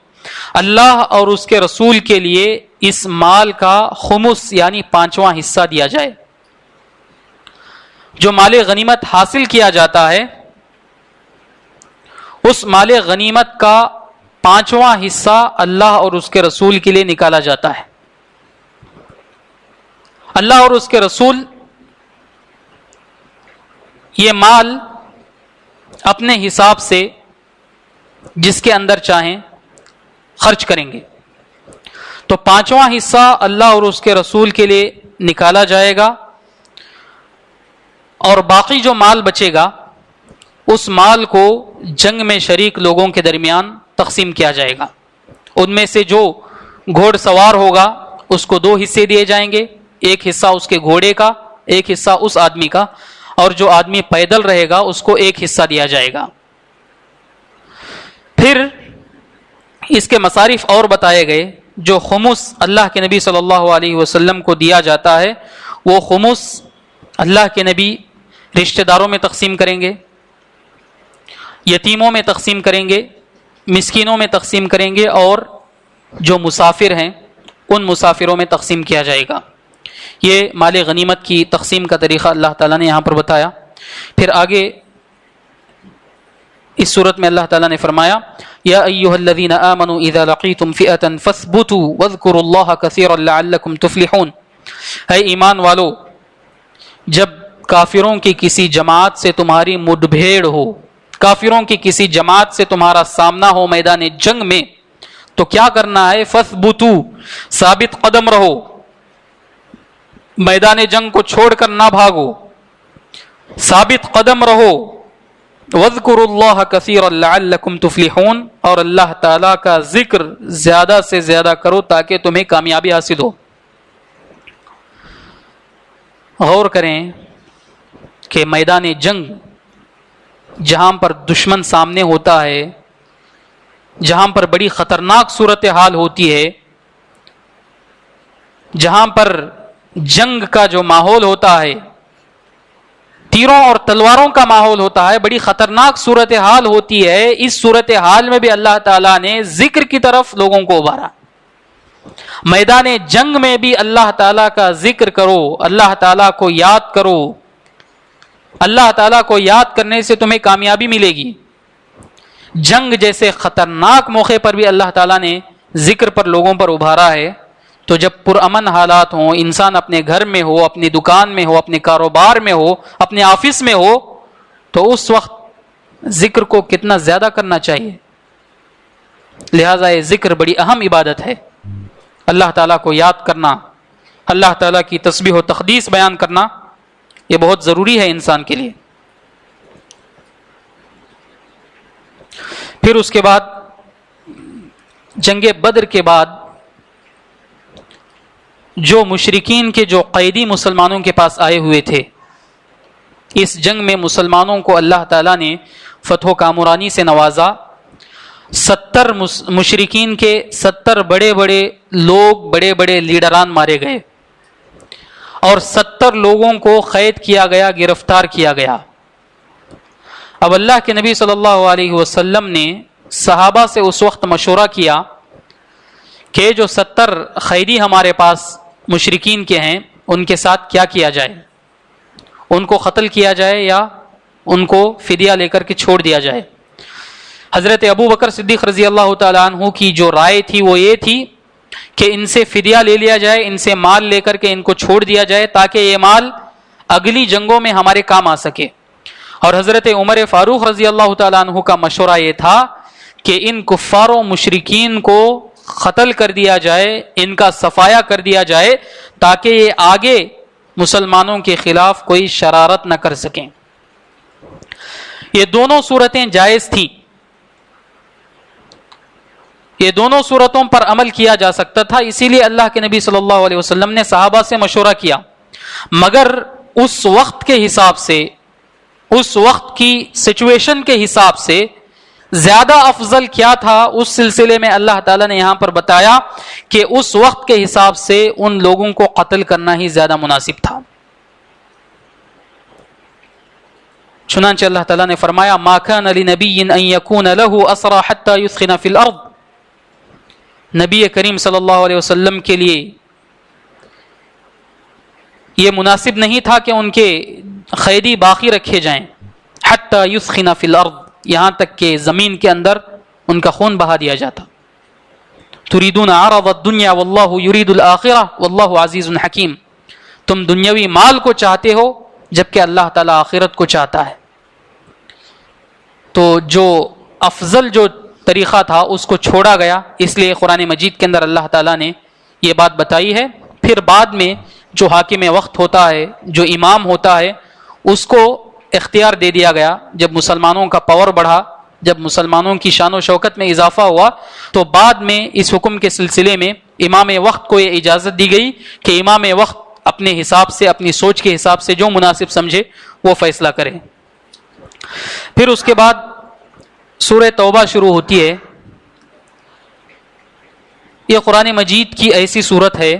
اللہ اور اس کے رسول کے لیے اس مال کا خمس یعنی 5واں حصہ دیا جائے. جو مال غنیمت حاصل کیا جاتا ہے اس مال غنیمت کا 5واں حصہ اللہ اور اس کے رسول کے لیے نکالا جاتا ہے. اللہ اور اس کے رسول یہ مال اپنے حساب سے جس کے اندر چاہیں خرچ کریں گے. تو 5واں حصہ اللہ اور اس کے رسول کے لیے نکالا جائے گا اور باقی جو مال بچے گا اس مال کو جنگ میں شریک لوگوں کے درمیان تقسیم کیا جائے گا. ان میں سے جو گھوڑ سوار ہوگا اس کو 2 حصے دیے جائیں گے، ایک حصہ اس کے گھوڑے کا، ایک حصہ اس آدمی کا، اور جو آدمی پیدل رہے گا اس کو ایک حصہ دیا جائے گا. پھر اس کے مصارف اور بتائے گئے. جو خمس اللہ کے نبی صلی اللہ علیہ وسلم کو دیا جاتا ہے وہ خمس اللہ کے نبی رشتہ داروں میں تقسیم کریں گے، یتیموں میں تقسیم کریں گے، مسکینوں میں تقسیم کریں گے، اور جو مسافر ہیں ان مسافروں میں تقسیم کیا جائے گا. یہ مال غنیمت کی تقسیم کا طریقہ اللہ تعالیٰ نے یہاں پر بتایا. پھر آگے اس صورت میں اللہ تعالیٰ نے فرمایا یا ایھا الذین آمنوا اذا لقیتم فئۃ فاثبتوا واذکروا اللہ کثیرا لعلکم تفلحون. اے ایمان والو، جب کافروں کی کسی جماعت سے تمہاری مڈ بھیڑ ہو، کافروں کی کسی جماعت سے تمہارا سامنا ہو میدان جنگ میں، تو کیا کرنا ہے؟ فثبتوا، ثابت قدم رہو، میدان جنگ کو چھوڑ کر نہ بھاگو، ثابت قدم رہو. وَاذْكُرُوا اللَّهَ كَثِيرًا لَعَلَّكُمْ تُفْلِحُونَ، اور اللہ تعالیٰ کا ذکر زیادہ سے زیادہ کرو تاکہ تمہیں کامیابی حاصل ہو. غور کریں کہ میدان جنگ جہاں پر دشمن سامنے ہوتا ہے، جہاں پر بڑی خطرناک صورتحال ہوتی ہے، جہاں پر جنگ کا جو ماحول ہوتا ہے، تیروں اور تلواروں کا ماحول ہوتا ہے، بڑی خطرناک صورتحال ہوتی ہے، اس صورتحال میں بھی اللہ تعالیٰ نے ذکر کی طرف لوگوں کو ابھارا. میدان جنگ میں بھی اللہ تعالیٰ کا ذکر کرو، اللہ تعالیٰ کو یاد کرو. اللہ تعالیٰ کو یاد کرنے سے تمہیں کامیابی ملے گی. جنگ جیسے خطرناک موقع پر بھی اللہ تعالیٰ نے ذکر پر لوگوں پر ابھارا ہے. تو جب پرامن حالات ہوں، انسان اپنے گھر میں ہو، اپنی دکان میں ہو، اپنے کاروبار میں ہو، اپنے آفس میں ہو، تو اس وقت ذکر کو کتنا زیادہ کرنا چاہیے. لہذا یہ ذکر بڑی اہم عبادت ہے. اللہ تعالیٰ کو یاد کرنا، اللہ تعالیٰ کی تسبیح و تقدیس بیان کرنا، یہ بہت ضروری ہے انسان کے لیے. پھر اس کے بعد جنگ بدر کے بعد جو مشرکین کے جو قیدی مسلمانوں کے پاس آئے ہوئے تھے، اس جنگ میں مسلمانوں کو اللہ تعالیٰ نے فتح و کامرانی سے نوازا. 70 مشرکین کے 70 بڑے بڑے لوگ، بڑے بڑے لیڈران مارے گئے، اور 70 لوگوں کو قید کیا گیا، گرفتار کیا گیا. اب اللہ کے نبی صلی اللہ علیہ وسلم نے صحابہ سے اس وقت مشورہ کیا کہ جو 70 قیدی ہمارے پاس مشرکین کے ہیں، ان کے ساتھ کیا کیا جائے؟ ان کو قتل کیا جائے یا ان کو فدیہ لے کر کے چھوڑ دیا جائے؟ حضرت ابو بکر صدیق رضی اللہ تعالیٰ عنہ کی جو رائے تھی وہ یہ تھی کہ ان سے فدیہ لے لیا جائے، ان سے مال لے کر کے ان کو چھوڑ دیا جائے تاکہ یہ مال اگلی جنگوں میں ہمارے کام آ سکے. اور حضرت عمر فاروق رضی اللہ تعالیٰ عنہ کا مشورہ یہ تھا کہ ان کفار و مشرکین کو قتل کر دیا جائے، ان کا صفایا کر دیا جائے تاکہ یہ آگے مسلمانوں کے خلاف کوئی شرارت نہ کر سکیں. یہ دونوں صورتیں جائز تھیں، یہ دونوں صورتوں پر عمل کیا جا سکتا تھا. اسی لیے اللہ کے نبی صلی اللہ علیہ وسلم نے صحابہ سے مشورہ کیا. مگر اس وقت کے حساب سے، اس وقت کی سچویشن کے حساب سے زیادہ افضل کیا تھا، اس سلسلے میں اللہ تعالیٰ نے یہاں پر بتایا کہ اس وقت کے حساب سے ان لوگوں کو قتل کرنا ہی زیادہ مناسب تھا. چنانچہ اللہ تعالیٰ نے فرمایا ما كان لنبي ان يكون له اسرى حتى يثخن في الارض. نبی کریم صلی اللہ علیہ وسلم کے لیے یہ مناسب نہیں تھا کہ ان کے قیدی باقی رکھے جائیں، حتی یثخن فی الارض، یہاں تک کہ زمین کے اندر ان کا خون بہا دیا جاتا. تريدون عرض الدنيا واللہ يريد الآخرة واللہ عزیز حکیم. تم دنیاوی مال کو چاہتے ہو جبکہ اللہ تعالیٰ آخرت کو چاہتا ہے. تو جو افضل جو طریقہ تھا اس کو چھوڑا گیا، اس لیے قرآن مجید کے اندر اللہ تعالیٰ نے یہ بات بتائی ہے. پھر بعد میں جو حاکم وقت ہوتا ہے، جو امام ہوتا ہے، اس کو اختیار دے دیا گیا. جب مسلمانوں کا پاور بڑھا، جب مسلمانوں کی شان و شوکت میں اضافہ ہوا، تو بعد میں اس حکم کے سلسلے میں امام وقت کو یہ اجازت دی گئی کہ امام وقت اپنے حساب سے، اپنی سوچ کے حساب سے جو مناسب سمجھے وہ فیصلہ کرے. پھر اس کے بعد سورہ توبہ شروع ہوتی ہے. یہ قرآن مجید کی ایسی صورت ہے،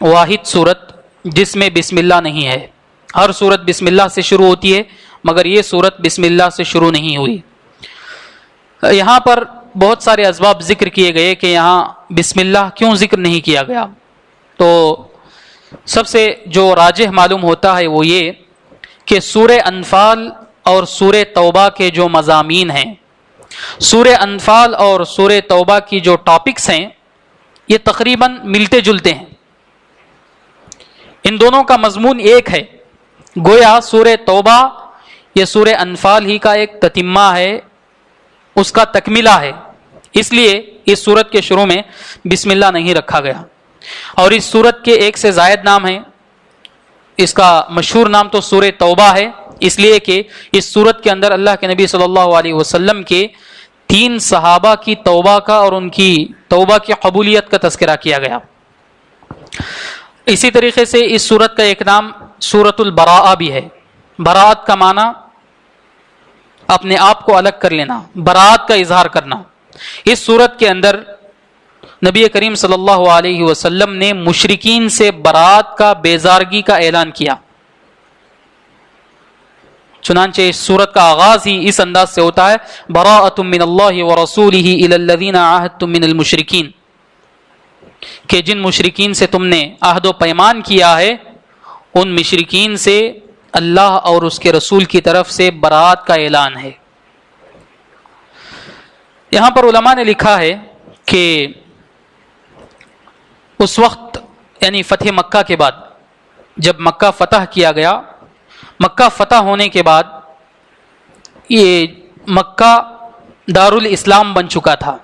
واحد صورت جس میں بسم اللہ نہیں ہے. ہر صورت بسم اللہ سے شروع ہوتی ہے، مگر یہ صورت بسم اللہ سے شروع نہیں ہوئی. یہاں پر بہت سارے اسباب ذکر کیے گئے کہ یہاں بسم اللہ کیوں ذکر نہیں کیا گیا. تو سب سے جو راجح معلوم ہوتا ہے وہ یہ کہ سورہ انفال اور سورہ توبہ کے جو مضامین ہیں، سورہ انفال اور سورہ توبہ کی جو ٹاپکس ہیں، یہ تقریباً ملتے جلتے ہیں، ان دونوں کا مضمون ایک ہے۔ گویا سورہ توبہ یہ سورہ انفال ہی کا ایک تتمہ ہے، اس کا تکملہ ہے، اس لیے اس سورت کے شروع میں بسم اللہ نہیں رکھا گیا۔ اور اس سورت کے ایک سے زائد نام ہیں، اس کا مشہور نام تو سورہ توبہ ہے، اس لیے کہ اس سورت کے اندر اللہ کے نبی صلی اللہ علیہ وسلم کے 3 صحابہ کی توبہ کا اور ان کی توبہ کی قبولیت کا تذکرہ کیا گیا۔ اسی طریقے سے اس سورت کا ایک نام سورۃ البراءہ بھی ہے۔ براءت کا معنی اپنے آپ کو الگ کر لینا، براءت کا اظہار کرنا۔ اس سورت کے اندر نبی کریم صلی اللہ علیہ وسلم نے مشرکین سے براءت کا، بیزارگی کا اعلان کیا۔ چنانچہ اس سورت کا آغاز ہی اس انداز سے ہوتا ہے، براءۃ من اللہ ورسولہ الی الذین عاہدتم من المشرکین، کہ جن مشرکین سے تم نے عہد و پیمان کیا ہے ان مشرکین سے اللہ اور اس کے رسول کی طرف سے براءت کا اعلان ہے۔ یہاں پر علماء نے لکھا ہے کہ اس وقت یعنی فتح مکہ کے بعد، جب مکہ فتح کیا گیا، مکہ فتح ہونے کے بعد یہ مکہ دارالاسلام بن چکا تھا،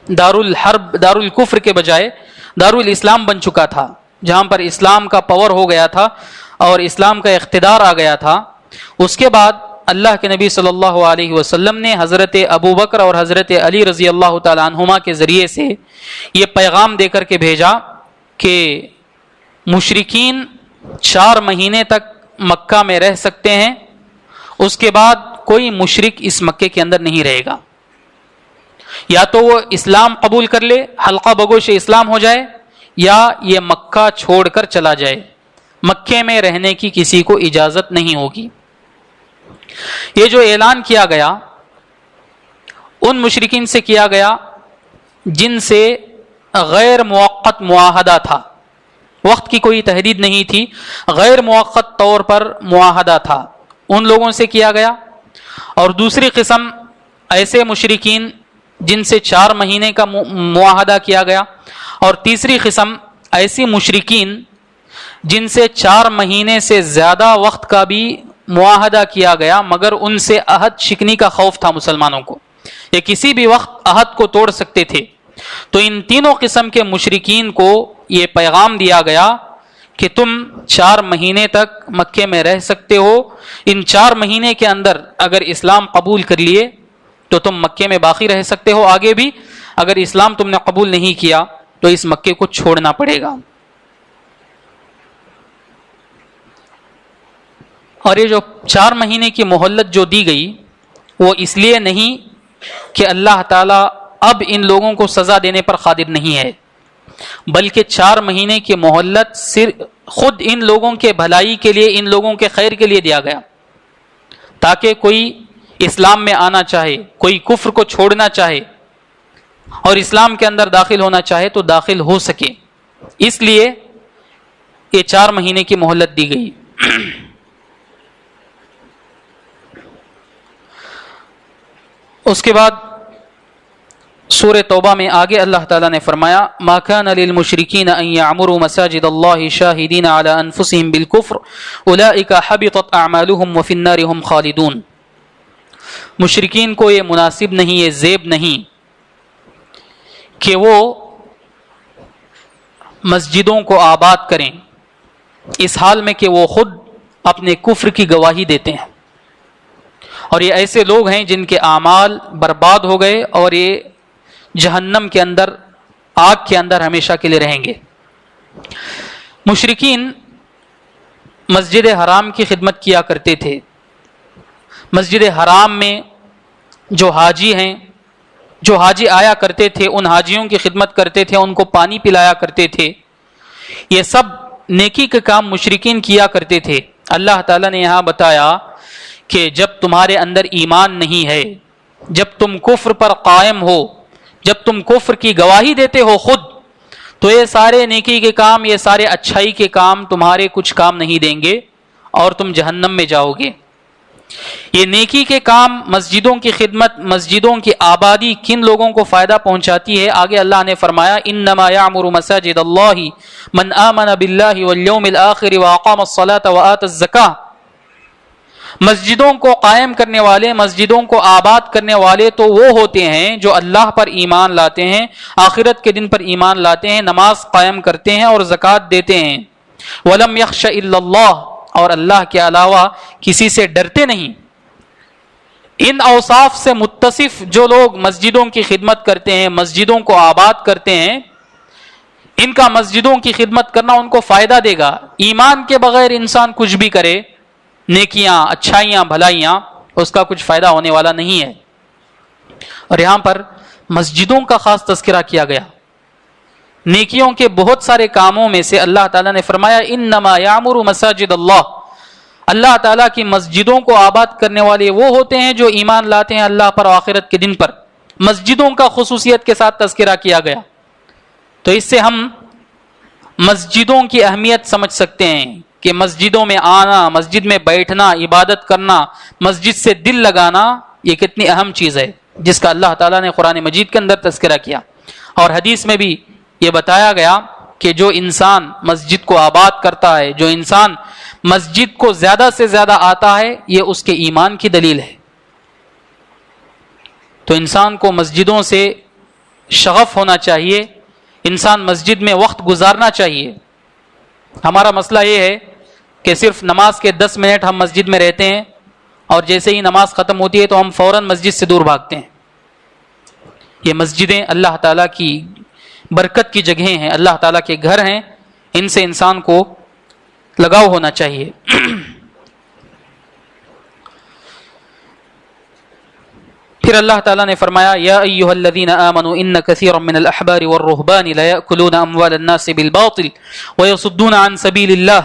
دارالحرب، دارالکفر کے بجائے دارالاسلام بن چکا تھا، جہاں پر اسلام کا پاور ہو گیا تھا اور اسلام کا اقتدار آ گیا تھا۔ اس کے بعد اللہ کے نبی صلی اللہ علیہ وسلم نے حضرت ابو بکر اور حضرت علی رضی اللہ تعالی عنہما کے ذریعے سے یہ پیغام دے کر کے بھیجا کہ مشرکین 4 مہینے تک مکہ میں رہ سکتے ہیں، اس کے بعد کوئی مشرک اس مکے کے اندر نہیں رہے گا، یا تو وہ اسلام قبول کر لے، حلقہ بگوش اسلام ہو جائے، یا یہ مکہ چھوڑ کر چلا جائے، مکے میں رہنے کی کسی کو اجازت نہیں ہوگی۔ یہ جو اعلان کیا گیا ان مشرکین سے کیا گیا جن سے غیر موقت معاہدہ تھا، وقت کی کوئی تحدید نہیں تھی، غیر موقت طور پر معاہدہ تھا، ان لوگوں سے کیا گیا۔ اور دوسری قسم ایسے مشرکین جن سے 4 مہینے کا معاہدہ کیا گیا، اور تیسری قسم ایسی مشرکین جن سے 4 مہینے سے زیادہ وقت کا بھی معاہدہ کیا گیا مگر ان سے عہد شکنی کا خوف تھا مسلمانوں کو، یہ کسی بھی وقت عہد کو توڑ سکتے تھے۔ تو ان تینوں قسم کے مشرکین کو یہ پیغام دیا گیا کہ تم 4 مہینے تک مکے میں رہ سکتے ہو، ان 4 مہینے کے اندر اگر اسلام قبول کر لیے تو تم مکے میں باقی رہ سکتے ہو آگے بھی، اگر اسلام تم نے قبول نہیں کیا تو اس مکے کو چھوڑنا پڑے گا۔ اور یہ جو 4 مہینے کی مہلت جو دی گئی وہ اس لیے نہیں کہ اللہ تعالیٰ اب ان لوگوں کو سزا دینے پر قادر نہیں ہے، بلکہ 4 مہینے کی مہلت صرف خود ان لوگوں کے بھلائی کے لیے، ان لوگوں کے خیر کے لیے دیا گیا، تاکہ کوئی اسلام میں آنا چاہے، کوئی کفر کو چھوڑنا چاہے اور اسلام کے اندر داخل ہونا چاہے تو داخل ہو سکے، اس لیے یہ 4 مہینے کی مہلت دی گئی۔ اس کے بعد سورہ توبہ میں آگے اللہ تعالیٰ نے فرمایا ما كان للمشركين ان يعمروا مساجد الله شاهدين على انفسهم بالكفر اولئك حبطت اعمالهم وفي النار هم خالدون۔ مشرکین کو یہ مناسب نہیں، یہ زیب نہیں کہ وہ مسجدوں کو آباد کریں اس حال میں کہ وہ خود اپنے کفر کی گواہی دیتے ہیں، اور یہ ایسے لوگ ہیں جن کے اعمال برباد ہو گئے اور یہ جہنم کے اندر، آگ کے اندر ہمیشہ کے لیے رہیں گے۔ مشرکین مسجد حرام کی خدمت کیا کرتے تھے، مسجد حرام میں جو حاجی ہیں، جو حاجی آیا کرتے تھے ان حاجیوں کی خدمت کرتے تھے، ان کو پانی پلایا کرتے تھے، یہ سب نیکی کے کام مشرکین کیا کرتے تھے۔ اللہ تعالیٰ نے یہاں بتایا کہ جب تمہارے اندر ایمان نہیں ہے، جب تم کفر پر قائم ہو، جب تم کفر کی گواہی دیتے ہو خود، تو یہ سارے نیکی کے کام، یہ سارے اچھائی کے کام تمہارے کچھ کام نہیں دیں گے اور تم جہنم میں جاؤ گے۔ یہ نیکی کے کام، مسجدوں کی خدمت، مسجدوں کی آبادی کن لوگوں کو فائدہ پہنچاتی ہے؟ آگے اللہ نے فرمایا انما یعمر مساجد اللہ من آمن باللہ والیوم الآخر واقام الصلاۃ وآت الزکاۃ۔ مسجدوں کو قائم کرنے والے، مسجدوں کو آباد کرنے والے تو وہ ہوتے ہیں جو اللہ پر ایمان لاتے ہیں، آخرت کے دن پر ایمان لاتے ہیں، نماز قائم کرتے ہیں اور زکوٰۃ دیتے ہیں۔ ولم یخش الا اللہ، اور اللہ کے علاوہ کسی سے ڈرتے نہیں۔ ان اوصاف سے متصف جو لوگ مسجدوں کی خدمت کرتے ہیں، مسجدوں کو آباد کرتے ہیں، ان کا مسجدوں کی خدمت کرنا ان کو فائدہ دے گا۔ ایمان کے بغیر انسان کچھ بھی کرے، نیکیاں، اچھائیاں، بھلائیاں، اس کا کچھ فائدہ ہونے والا نہیں ہے۔ اور یہاں پر مسجدوں کا خاص تذکرہ کیا گیا۔ نیکیوں کے بہت سارے کاموں میں سے اللہ تعالیٰ نے فرمایا انما یعمر مساجد اللہ، اللہ تعالیٰ کی مسجدوں کو آباد کرنے والے وہ ہوتے ہیں جو ایمان لاتے ہیں اللہ پر، آخرت کے دن پر۔ مسجدوں کا خصوصیت کے ساتھ تذکرہ کیا گیا۔ تو اس سے ہم مسجدوں کی اہمیت سمجھ سکتے ہیں کہ مسجدوں میں آنا، مسجد میں بیٹھنا، عبادت کرنا، مسجد سے دل لگانا، یہ کتنی اہم چیز ہے جس کا اللہ تعالیٰ نے قرآن مجید کے اندر تذکرہ کیا۔ اور حدیث میں بھی یہ بتایا گیا کہ جو انسان مسجد کو آباد کرتا ہے، جو انسان مسجد کو زیادہ سے زیادہ آتا ہے، یہ اس کے ایمان کی دلیل ہے۔ تو انسان کو مسجدوں سے شغف ہونا چاہیے، انسان مسجد میں وقت گزارنا چاہیے۔ ہمارا مسئلہ یہ ہے کہ صرف نماز کے 10 منٹ ہم مسجد میں رہتے ہیں اور جیسے ہی نماز ختم ہوتی ہے تو ہم فوراً مسجد سے دور بھاگتے ہیں۔ یہ مسجدیں اللہ تعالیٰ کی برکت کی جگہیں ہیں، اللہ تعالیٰ کے گھر ہیں، ان سے انسان کو لگاؤ ہونا چاہیے۔ پھر اللہ تعالیٰ نے فرمایا یا ایھا الذین آمنوا ان کثیرا من الاحبار والرهبان لیأکلون اموال الناس بالباطل ویصدون عن سبیل اللہ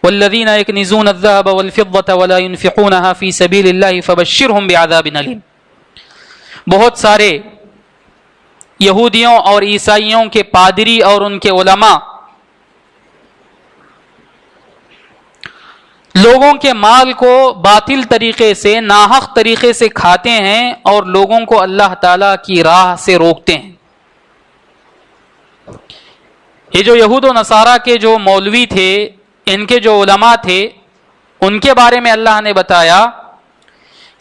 والذین یکنزون الذهب والفضة ولا ينفقونها في سبیل اللہ فبشرهم بعذاب علیم۔ بہت سارے یہودیوں اور عیسائیوں کے پادری اور ان کے علماء لوگوں کے مال کو باطل طریقے سے، ناحق طریقے سے کھاتے ہیں اور لوگوں کو اللہ تعالیٰ کی راہ سے روکتے ہیں۔ یہ جو یہود و نصارہ کے جو مولوی تھے، ان کے جو علماء تھے، ان کے بارے میں اللہ نے بتایا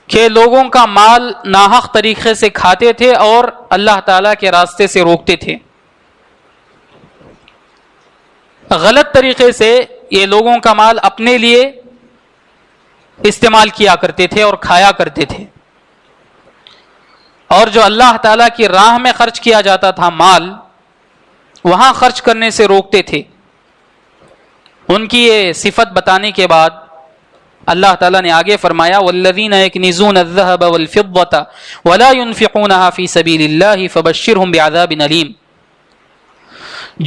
کہ لوگوں کا مال ناحق طریقے سے کھاتے تھے اور اللہ تعالیٰ کے راستے سے روکتے تھے۔ غلط طریقے سے یہ لوگوں کا مال اپنے لیے استعمال کیا کرتے تھے اور کھایا کرتے تھے، اور جو اللہ تعالیٰ کی راہ میں خرچ کیا جاتا تھا مال، وہاں خرچ کرنے سے روکتے تھے۔ ان کی یہ صفت بتانے کے بعد اللہ تعالیٰ نے آگے فرمایا والذین یکنزون الذهب والفضة ولا ينفقونها في سبیل اللہ فبشرهم بعذاب علیم۔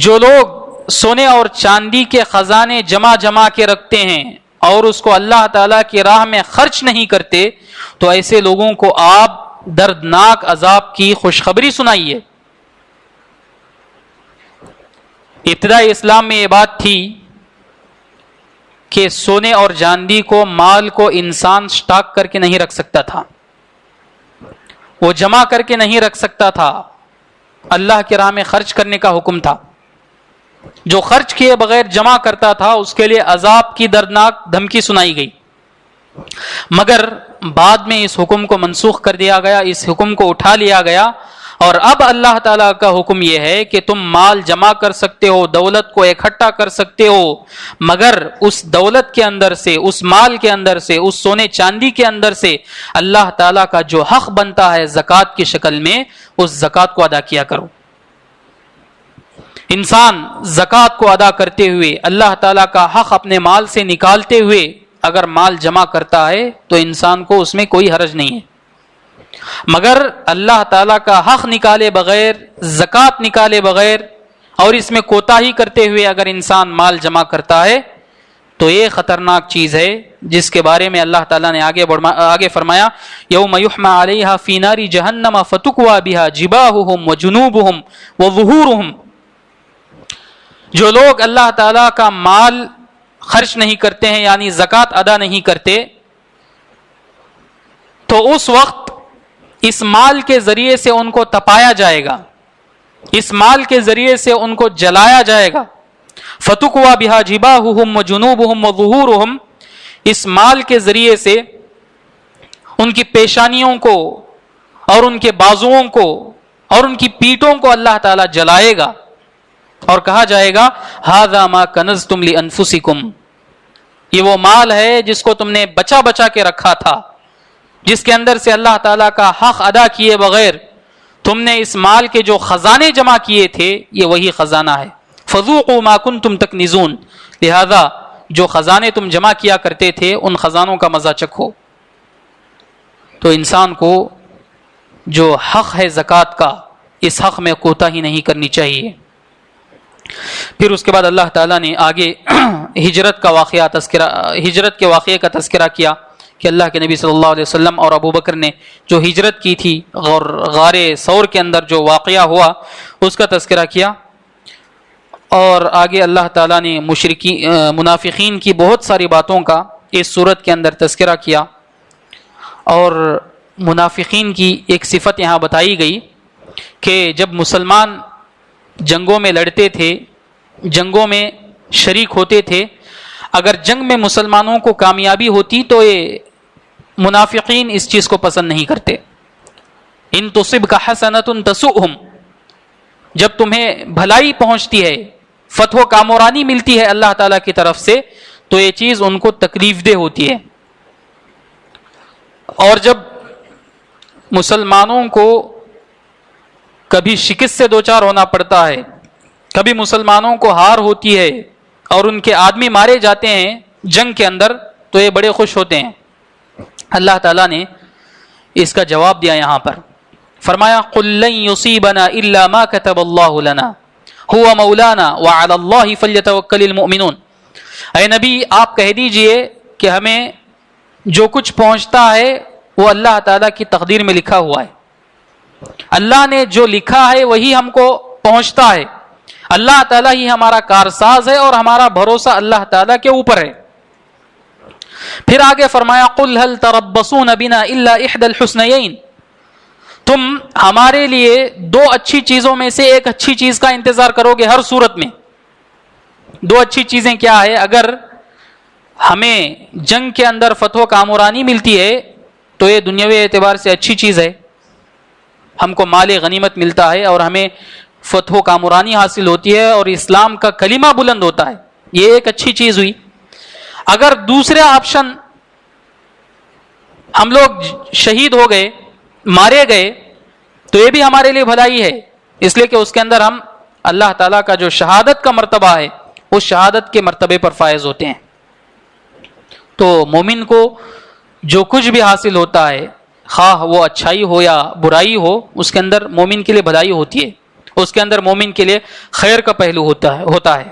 جو لوگ سونے اور چاندی کے خزانے جمع کے رکھتے ہیں اور اس کو اللہ تعالیٰ کی راہ میں خرچ نہیں کرتے، تو ایسے لوگوں کو آپ دردناک عذاب کی خوشخبری سنائیے۔ ابتدائی اسلام میں یہ بات تھی کہ سونے اور چاندی کو، مال کو انسان سٹاک کر کے نہیں رکھ سکتا تھا، وہ جمع کر کے نہیں رکھ سکتا تھا، اللہ کی راہ میں خرچ کرنے کا حکم تھا۔ جو خرچ کیے بغیر جمع کرتا تھا اس کے لیے عذاب کی دردناک دھمکی سنائی گئی، مگر بعد میں اس حکم کو منسوخ کر دیا گیا، اس حکم کو اٹھا لیا گیا، اور اب اللہ تعالیٰ کا حکم یہ ہے کہ تم مال جمع کر سکتے ہو، دولت کو اکٹھا کر سکتے ہو، مگر اس دولت کے اندر سے، اس مال کے اندر سے، اس سونے چاندی کے اندر سے اللہ تعالیٰ کا جو حق بنتا ہے زکوٰۃ کی شکل میں، اس زکوٰۃ کو ادا کیا کرو۔ انسان زکوٰۃ کو ادا کرتے ہوئے، اللہ تعالیٰ کا حق اپنے مال سے نکالتے ہوئے اگر مال جمع کرتا ہے تو انسان کو اس میں کوئی حرج نہیں ہے، مگر اللہ تعالیٰ کا حق نکالے بغیر، زکوٰۃ نکالے بغیر اور اس میں کوتاہی کرتے ہوئے اگر انسان مال جمع کرتا ہے تو یہ خطرناک چیز ہے، جس کے بارے میں اللہ تعالیٰ نے آگے فرمایا یوم یحمى علیہا فی نار جہنم فتکوی بہا جباہہم وجنوبہم وظہورہم۔ جو لوگ اللہ تعالیٰ کا مال خرچ نہیں کرتے ہیں یعنی زکوٰۃ ادا نہیں کرتے، تو اس وقت اس مال کے ذریعے سے ان کو تپایا جائے گا، اس مال کے ذریعے سے ان کو جلایا جائے گا۔ فَتُقْوَى بِهَا جِبَاهُهُمْ وَجُنُوبُهُمْ وَظُهُورُهُمْ، اس مال کے ذریعے سے ان کی پیشانیوں کو اور ان کے بازوؤں کو اور ان کی پیٹھوں کو اللہ تعالیٰ جلائے گا، اور کہا جائے گا هَذَا مَا كَنَزْتُمْ لِأَنفُسِكُمْ، یہ وہ مال ہے جس کو تم نے بچا بچا کے رکھا تھا، جس کے اندر سے اللہ تعالیٰ کا حق ادا کیے بغیر تم نے اس مال کے جو خزانے جمع کیے تھے یہ وہی خزانہ ہے۔ فَذُوقُوا مَا كُنْتُمْ تَكْنِزُونَ، لہذا جو خزانے تم جمع کیا کرتے تھے ان خزانوں کا مزہ چکھو۔ تو انسان کو جو حق ہے زکوٰۃ کا، اس حق میں کوتاہی نہیں کرنی چاہیے۔ پھر اس کے بعد اللہ تعالیٰ نے آگے ہجرت کے واقعے کا تذکرہ کیا کہ اللہ کے نبی صلی اللہ علیہ وسلم اور ابو بکر نے جو ہجرت کی تھی غار ثور کے اندر جو واقعہ ہوا اس کا تذکرہ کیا، اور آگے اللہ تعالیٰ نے منافقین کی بہت ساری باتوں کا اس صورت کے اندر تذکرہ کیا، اور منافقین کی ایک صفت یہاں بتائی گئی کہ جب مسلمان جنگوں میں لڑتے تھے، جنگوں میں شریک ہوتے تھے، اگر جنگ میں مسلمانوں کو کامیابی ہوتی تو یہ منافقین اس چیز کو پسند نہیں کرتے۔ ان تصبک حسنۃ تسؤہم، جب تمہیں بھلائی پہنچتی ہے، فتح و کامرانی ملتی ہے اللہ تعالیٰ کی طرف سے، تو یہ چیز ان کو تکلیف دہ ہوتی ہے، اور جب مسلمانوں کو کبھی شکست سے دوچار ہونا پڑتا ہے، کبھی مسلمانوں کو ہار ہوتی ہے اور ان کے آدمی مارے جاتے ہیں جنگ کے اندر، تو یہ بڑے خوش ہوتے ہیں۔ اللہ تعالیٰ نے اس کا جواب دیا یہاں پر، فرمایا قُل لَن يُصِيبَنَا إِلَّا مَا كَتَبَ اللَّهُ لَنَا هُوَ مَوْلَانَا وَعَلَى اللَّهِ فَلْيَتَوَكَّلِ الْمُؤْمِنُونَ، اے نبی آپ کہہ دیجئے کہ ہمیں جو کچھ پہنچتا ہے وہ اللہ تعالیٰ کی تقدیر میں لکھا ہوا ہے، اللہ نے جو لکھا ہے وہی ہم کو پہنچتا ہے، اللہ تعالیٰ ہی ہمارا کارساز ہے اور ہمارا بھروسہ اللہ تعالیٰ کے اوپر ہے۔ پھر آگے فرمایا قُلْ هَلْ تَرَبَّصُونَ بِنَا إِلَّا إِحْدَى الْحُسْنَيَيْنِ، تم ہمارے لیے دو اچھی چیزوں میں سے ایک اچھی چیز کا انتظار کرو گے ہر صورت میں۔ دو اچھی چیزیں کیا ہے؟ اگر ہمیں جنگ کے اندر فتح و کامرانی ملتی ہے تو یہ دنیاوی اعتبار سے اچھی چیز ہے، ہم کو مال غنیمت ملتا ہے اور ہمیں فتح و کامرانی حاصل ہوتی ہے اور اسلام کا کلمہ بلند ہوتا ہے، یہ ایک اچھی چیز ہوئی۔ اگر دوسرا آپشن ہم لوگ شہید ہو گئے، مارے گئے، تو یہ بھی ہمارے لیے بھلائی ہے، اس لیے کہ اس کے اندر ہم اللہ تعالیٰ کا جو شہادت کا مرتبہ ہے اس شہادت کے مرتبے پر فائز ہوتے ہیں۔ تو مومن کو جو کچھ بھی حاصل ہوتا ہے، خواہ وہ اچھائی ہو یا برائی ہو، اس کے اندر مومن کے لیے بھلائی ہوتی ہے، اس کے اندر مومن کے لیے خیر کا پہلو ہوتا ہے۔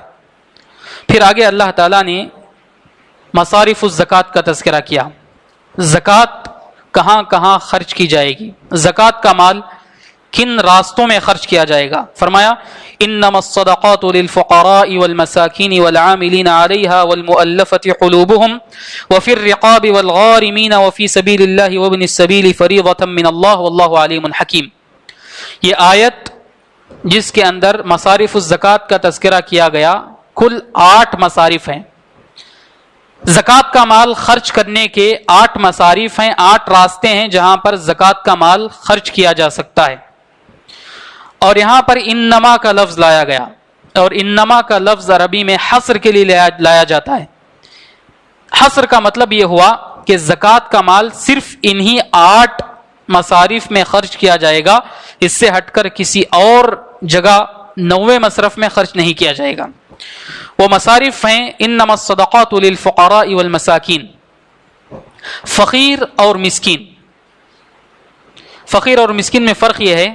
پھر آگے اللہ تعالیٰ نے مصارف الزکوٰۃ کا تذکرہ کیا، زکوٰۃ کہاں کہاں خرچ کی جائے گی، زکوٰۃ کا مال کن راستوں میں خرچ کیا جائے گا۔ فرمایا انما الصدقات للفقراء والمساکین والعاملین علیہا والمؤلفة قلوبهم وفي الرقاب والغارمین وفي سبیل اللہ وابن السبیل فریضۃ من اللہ واللہ علیم حکیم۔ یہ آیت جس کے اندر مصارف الزکوٰۃ کا تذکرہ کیا گیا، کل 8 مصارف ہیں، زکوٰۃ کا مال خرچ کرنے کے 8 مصارف ہیں، 8 راستے ہیں جہاں پر زکوٰۃ کا مال خرچ کیا جا سکتا ہے۔ اور یہاں پر انما کا لفظ لایا گیا، اور انما کا لفظ عربی میں حصر کے لیے لایا جاتا ہے۔ حصر کا مطلب یہ ہوا کہ زکوٰۃ کا مال صرف انہی 8 مصارف میں خرچ کیا جائے گا، اس سے ہٹ کر کسی اور جگہ 9ویں مصرف میں خرچ نہیں کیا جائے گا۔ وہ مصارف ہیں انما الصدقات للفقراء والمساکین، فقیر اور مسکین۔ فقیر اور مسکین میں فرق یہ ہے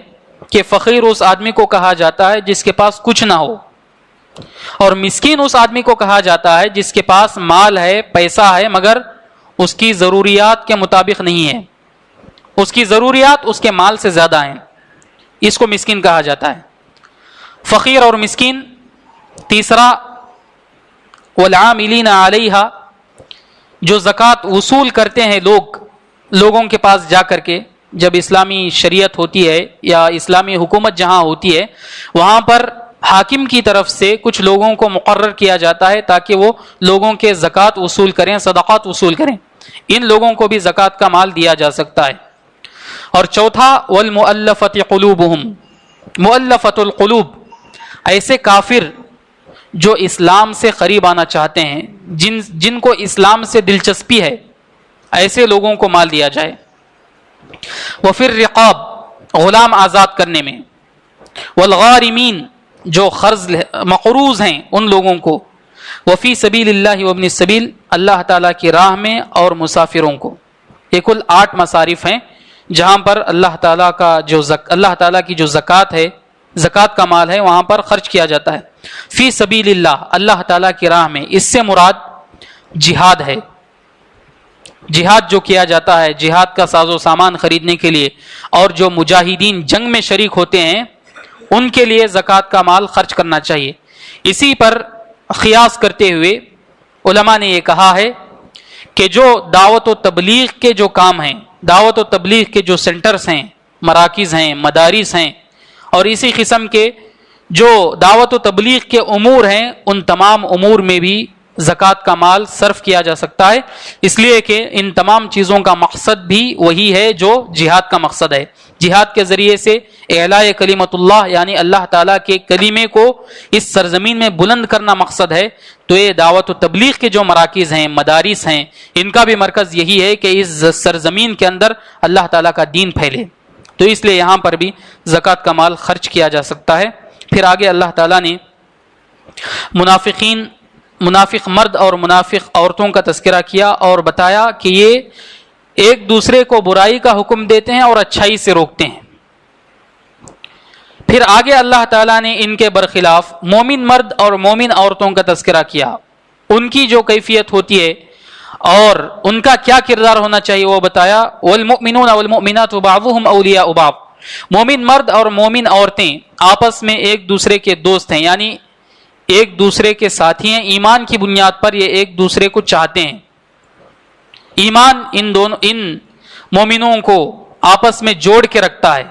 کہ فقیر اس آدمی کو کہا جاتا ہے جس کے پاس کچھ نہ ہو، اور مسکین اس آدمی کو کہا جاتا ہے جس کے پاس مال ہے، پیسہ ہے، مگر اس کی ضروریات کے مطابق نہیں ہے، اس کی ضروریات اس کے مال سے زیادہ ہیں، اس کو مسکین کہا جاتا ہے۔ فقیر اور مسکین تیسرا والعاملین علیہا، جو زکوٰۃ وصول کرتے ہیں لوگوں کے پاس جا کر کے، جب اسلامی شریعت ہوتی ہے یا اسلامی حکومت جہاں ہوتی ہے وہاں پر حاکم کی طرف سے کچھ لوگوں کو مقرر کیا جاتا ہے تاکہ وہ لوگوں کے زکوٰۃ وصول کریں، صدقات وصول کریں. ان لوگوں کو بھی زکوٰۃ کا مال دیا جا سکتا ہے. اور چوتھا والمؤلفۃ قلوبہم، مؤلفۃ القلوب، ایسے کافر جو اسلام سے قریب آنا چاہتے ہیں، جن کو اسلام سے دلچسپی ہے، ایسے لوگوں کو مال دیا جائے. وفی الرقاب، غلام آزاد کرنے میں. والغارمین، جو مقروض ہیں ان لوگوں کو. وفی سبیل اللہ وابن السبیل، اللہ تعالیٰ کی راہ میں اور مسافروں کو. یہ کل 8 مصارف ہیں جہاں پر اللہ تعالیٰ کی جو زکوٰۃ ہے، زکوٰۃ کا مال ہے، وہاں پر خرچ کیا جاتا ہے. فی سبیل اللہ، اللہ تعالیٰ کی راہ میں. اس سے مراد جہاد ہے. جہاد جو کیا جاتا ہے، جہاد کا ساز و سامان خریدنے کے لیے، اور جو مجاہدین جنگ میں شریک ہوتے ہیں ان کے لیے زکوٰۃ کا مال خرچ کرنا چاہیے. اسی پر قیاس کرتے ہوئے علماء نے یہ کہا ہے کہ جو دعوت و تبلیغ کے جو کام ہیں، دعوت و تبلیغ کے جو سینٹرز ہیں، مراکز ہیں، مدارس ہیں، اور اسی قسم کے جو دعوت و تبلیغ کے امور ہیں، ان تمام امور میں بھی زکوٰۃ کا مال صرف کیا جا سکتا ہے، اس لیے کہ ان تمام چیزوں کا مقصد بھی وہی ہے جو جہاد کا مقصد ہے. جہاد کے ذریعے سے اعلاء کلمت اللہ، یعنی اللہ تعالیٰ کے کلمے کو اس سرزمین میں بلند کرنا مقصد ہے. تو یہ دعوت و تبلیغ کے جو مراکز ہیں، مدارس ہیں، ان کا بھی مرکز یہی ہے کہ اس سرزمین کے اندر اللہ تعالیٰ کا دین پھیلے. تو اس لیے یہاں پر بھی زکوٰۃ کا مال خرچ کیا جا سکتا ہے. پھر آگے اللہ تعالیٰ نے منافق مرد اور منافق عورتوں کا تذکرہ کیا اور بتایا کہ یہ ایک دوسرے کو برائی کا حکم دیتے ہیں اور اچھائی سے روکتے ہیں. پھر آگے اللہ تعالیٰ نے ان کے برخلاف مومن مرد اور مومن عورتوں کا تذکرہ کیا، ان کی جو کیفیت ہوتی ہے اور ان کا کیا کردار ہونا چاہیے وہ بتایا. والمؤمنون والمؤمنات بعضهم اولیاء بعض، مومن مرد اور مومن عورتیں آپس میں ایک دوسرے کے دوست ہیں، یعنی ایک دوسرے کے ساتھی ہیں. ایمان کی بنیاد پر یہ ایک دوسرے کو چاہتے ہیں. ایمان ان مومنوں کو آپس میں جوڑ کے رکھتا ہے،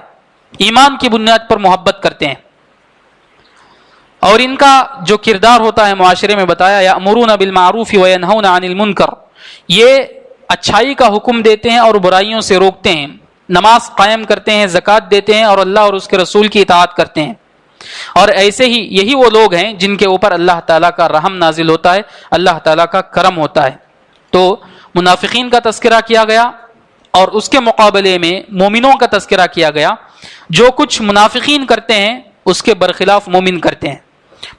ایمان کی بنیاد پر محبت کرتے ہیں. اور ان کا جو کردار ہوتا ہے معاشرے میں بتایا، یأمرون بالمعروف وینہون عن المنکر، یہ اچھائی کا حکم دیتے ہیں اور برائیوں سے روکتے ہیں، نماز قائم کرتے ہیں، زکوٰۃ دیتے ہیں اور اللہ اور اس کے رسول کی اطاعت کرتے ہیں. اور ایسے ہی یہی وہ لوگ ہیں جن کے اوپر اللہ تعالیٰ کا رحم نازل ہوتا ہے، اللہ تعالیٰ کا کرم ہوتا ہے. تو منافقین کا تذکرہ کیا گیا اور اس کے مقابلے میں مومنوں کا تذکرہ کیا گیا. جو کچھ منافقین کرتے ہیں اس کے برخلاف مومن کرتے ہیں.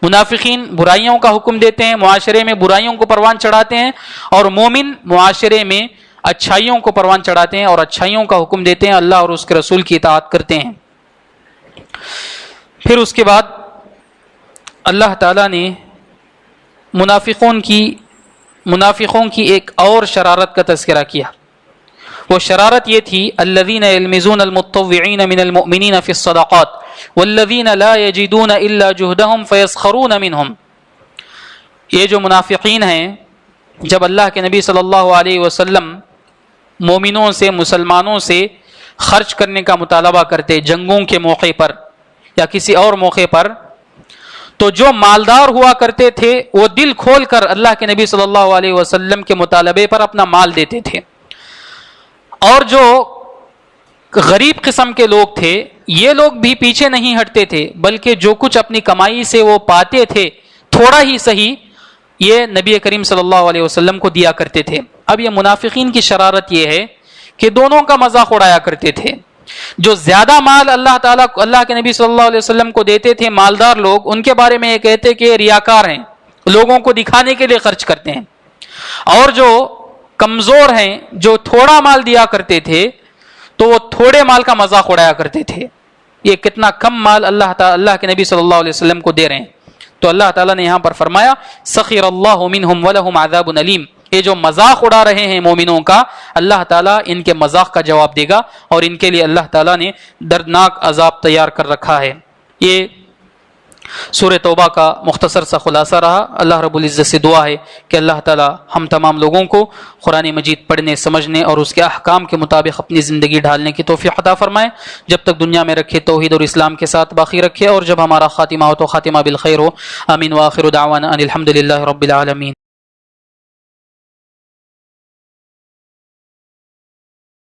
منافقین برائیوں کا حکم دیتے ہیں، معاشرے میں برائیوں کو پروان چڑھاتے ہیں، اور مومن معاشرے میں اچھائیوں کو پروان چڑھاتے ہیں اور اچھائیوں کا حکم دیتے ہیں، اللہ اور اس کے رسول کی اطاعت کرتے ہیں. پھر اس کے بعد اللہ تعالیٰ نے منافقوں کی ایک اور شرارت کا تذکرہ کیا. وہ شرارت یہ تھی الذین یلمزون المتطوعین من المؤمنین فی الصدقات والذین لا یجدون الا جہدہم فیسخرون منہم. یہ جو منافقین ہیں، جب اللہ کے نبی صلی اللہ علیہ وسلم مومنوں سے، مسلمانوں سے خرچ کرنے کا مطالبہ کرتے جنگوں کے موقع پر یا کسی اور موقع پر، تو جو مالدار ہوا کرتے تھے وہ دل کھول کر اللہ کے نبی صلی اللہ علیہ وسلم کے مطالبے پر اپنا مال دیتے تھے. اور جو غریب قسم کے لوگ تھے یہ لوگ بھی پیچھے نہیں ہٹتے تھے، بلکہ جو کچھ اپنی کمائی سے وہ پاتے تھے تھوڑا ہی صحیح، یہ نبی کریم صلی اللہ علیہ وسلم کو دیا کرتے تھے. اب یہ منافقین کی شرارت یہ ہے کہ دونوں کا مذاق اڑایا کرتے تھے. جو زیادہ مال اللہ کے نبی صلی اللہ علیہ وسلم کو دیتے تھے مالدار لوگ، ان کے بارے میں یہ کہتے کہ ریاکار ہیں، لوگوں کو دکھانے کے لیے خرچ کرتے ہیں. اور جو کمزور ہیں، جو تھوڑا مال دیا کرتے تھے، تو وہ تھوڑے مال کا مذاق اڑایا کرتے تھے. یہ کتنا کم مال اللہ کے نبی صلی اللہ علیہ وسلم کو دے رہے ہیں. تو اللہ تعالیٰ نے یہاں پر فرمایا سخر اللہ منہم ولہم عذاب علیم. یہ جو مذاق اڑا رہے ہیں مومنوں کا، اللہ تعالیٰ ان کے مذاق کا جواب دے گا اور ان کے لیے اللہ تعالیٰ نے دردناک عذاب تیار کر رکھا ہے. یہ سورہ توبہ کا مختصر سا خلاصہ رہا۔ اللہ رب العزت سے دعا ہے کہ اللہ تعالی ہم تمام لوگوں کو قرآن مجید پڑھنے، سمجھنے اور اس کے احکام کے مطابق اپنی زندگی ڈھالنے کی توفیق عطا فرمائے، جب تک دنیا میں رکھے توحید اور اسلام کے ساتھ باقی رکھے، اور جب ہمارا خاتمہ ہو تو خاتمہ بالخیر ہو۔ آمین وآخر دعوانا ان الحمد للہ رب العالمین۔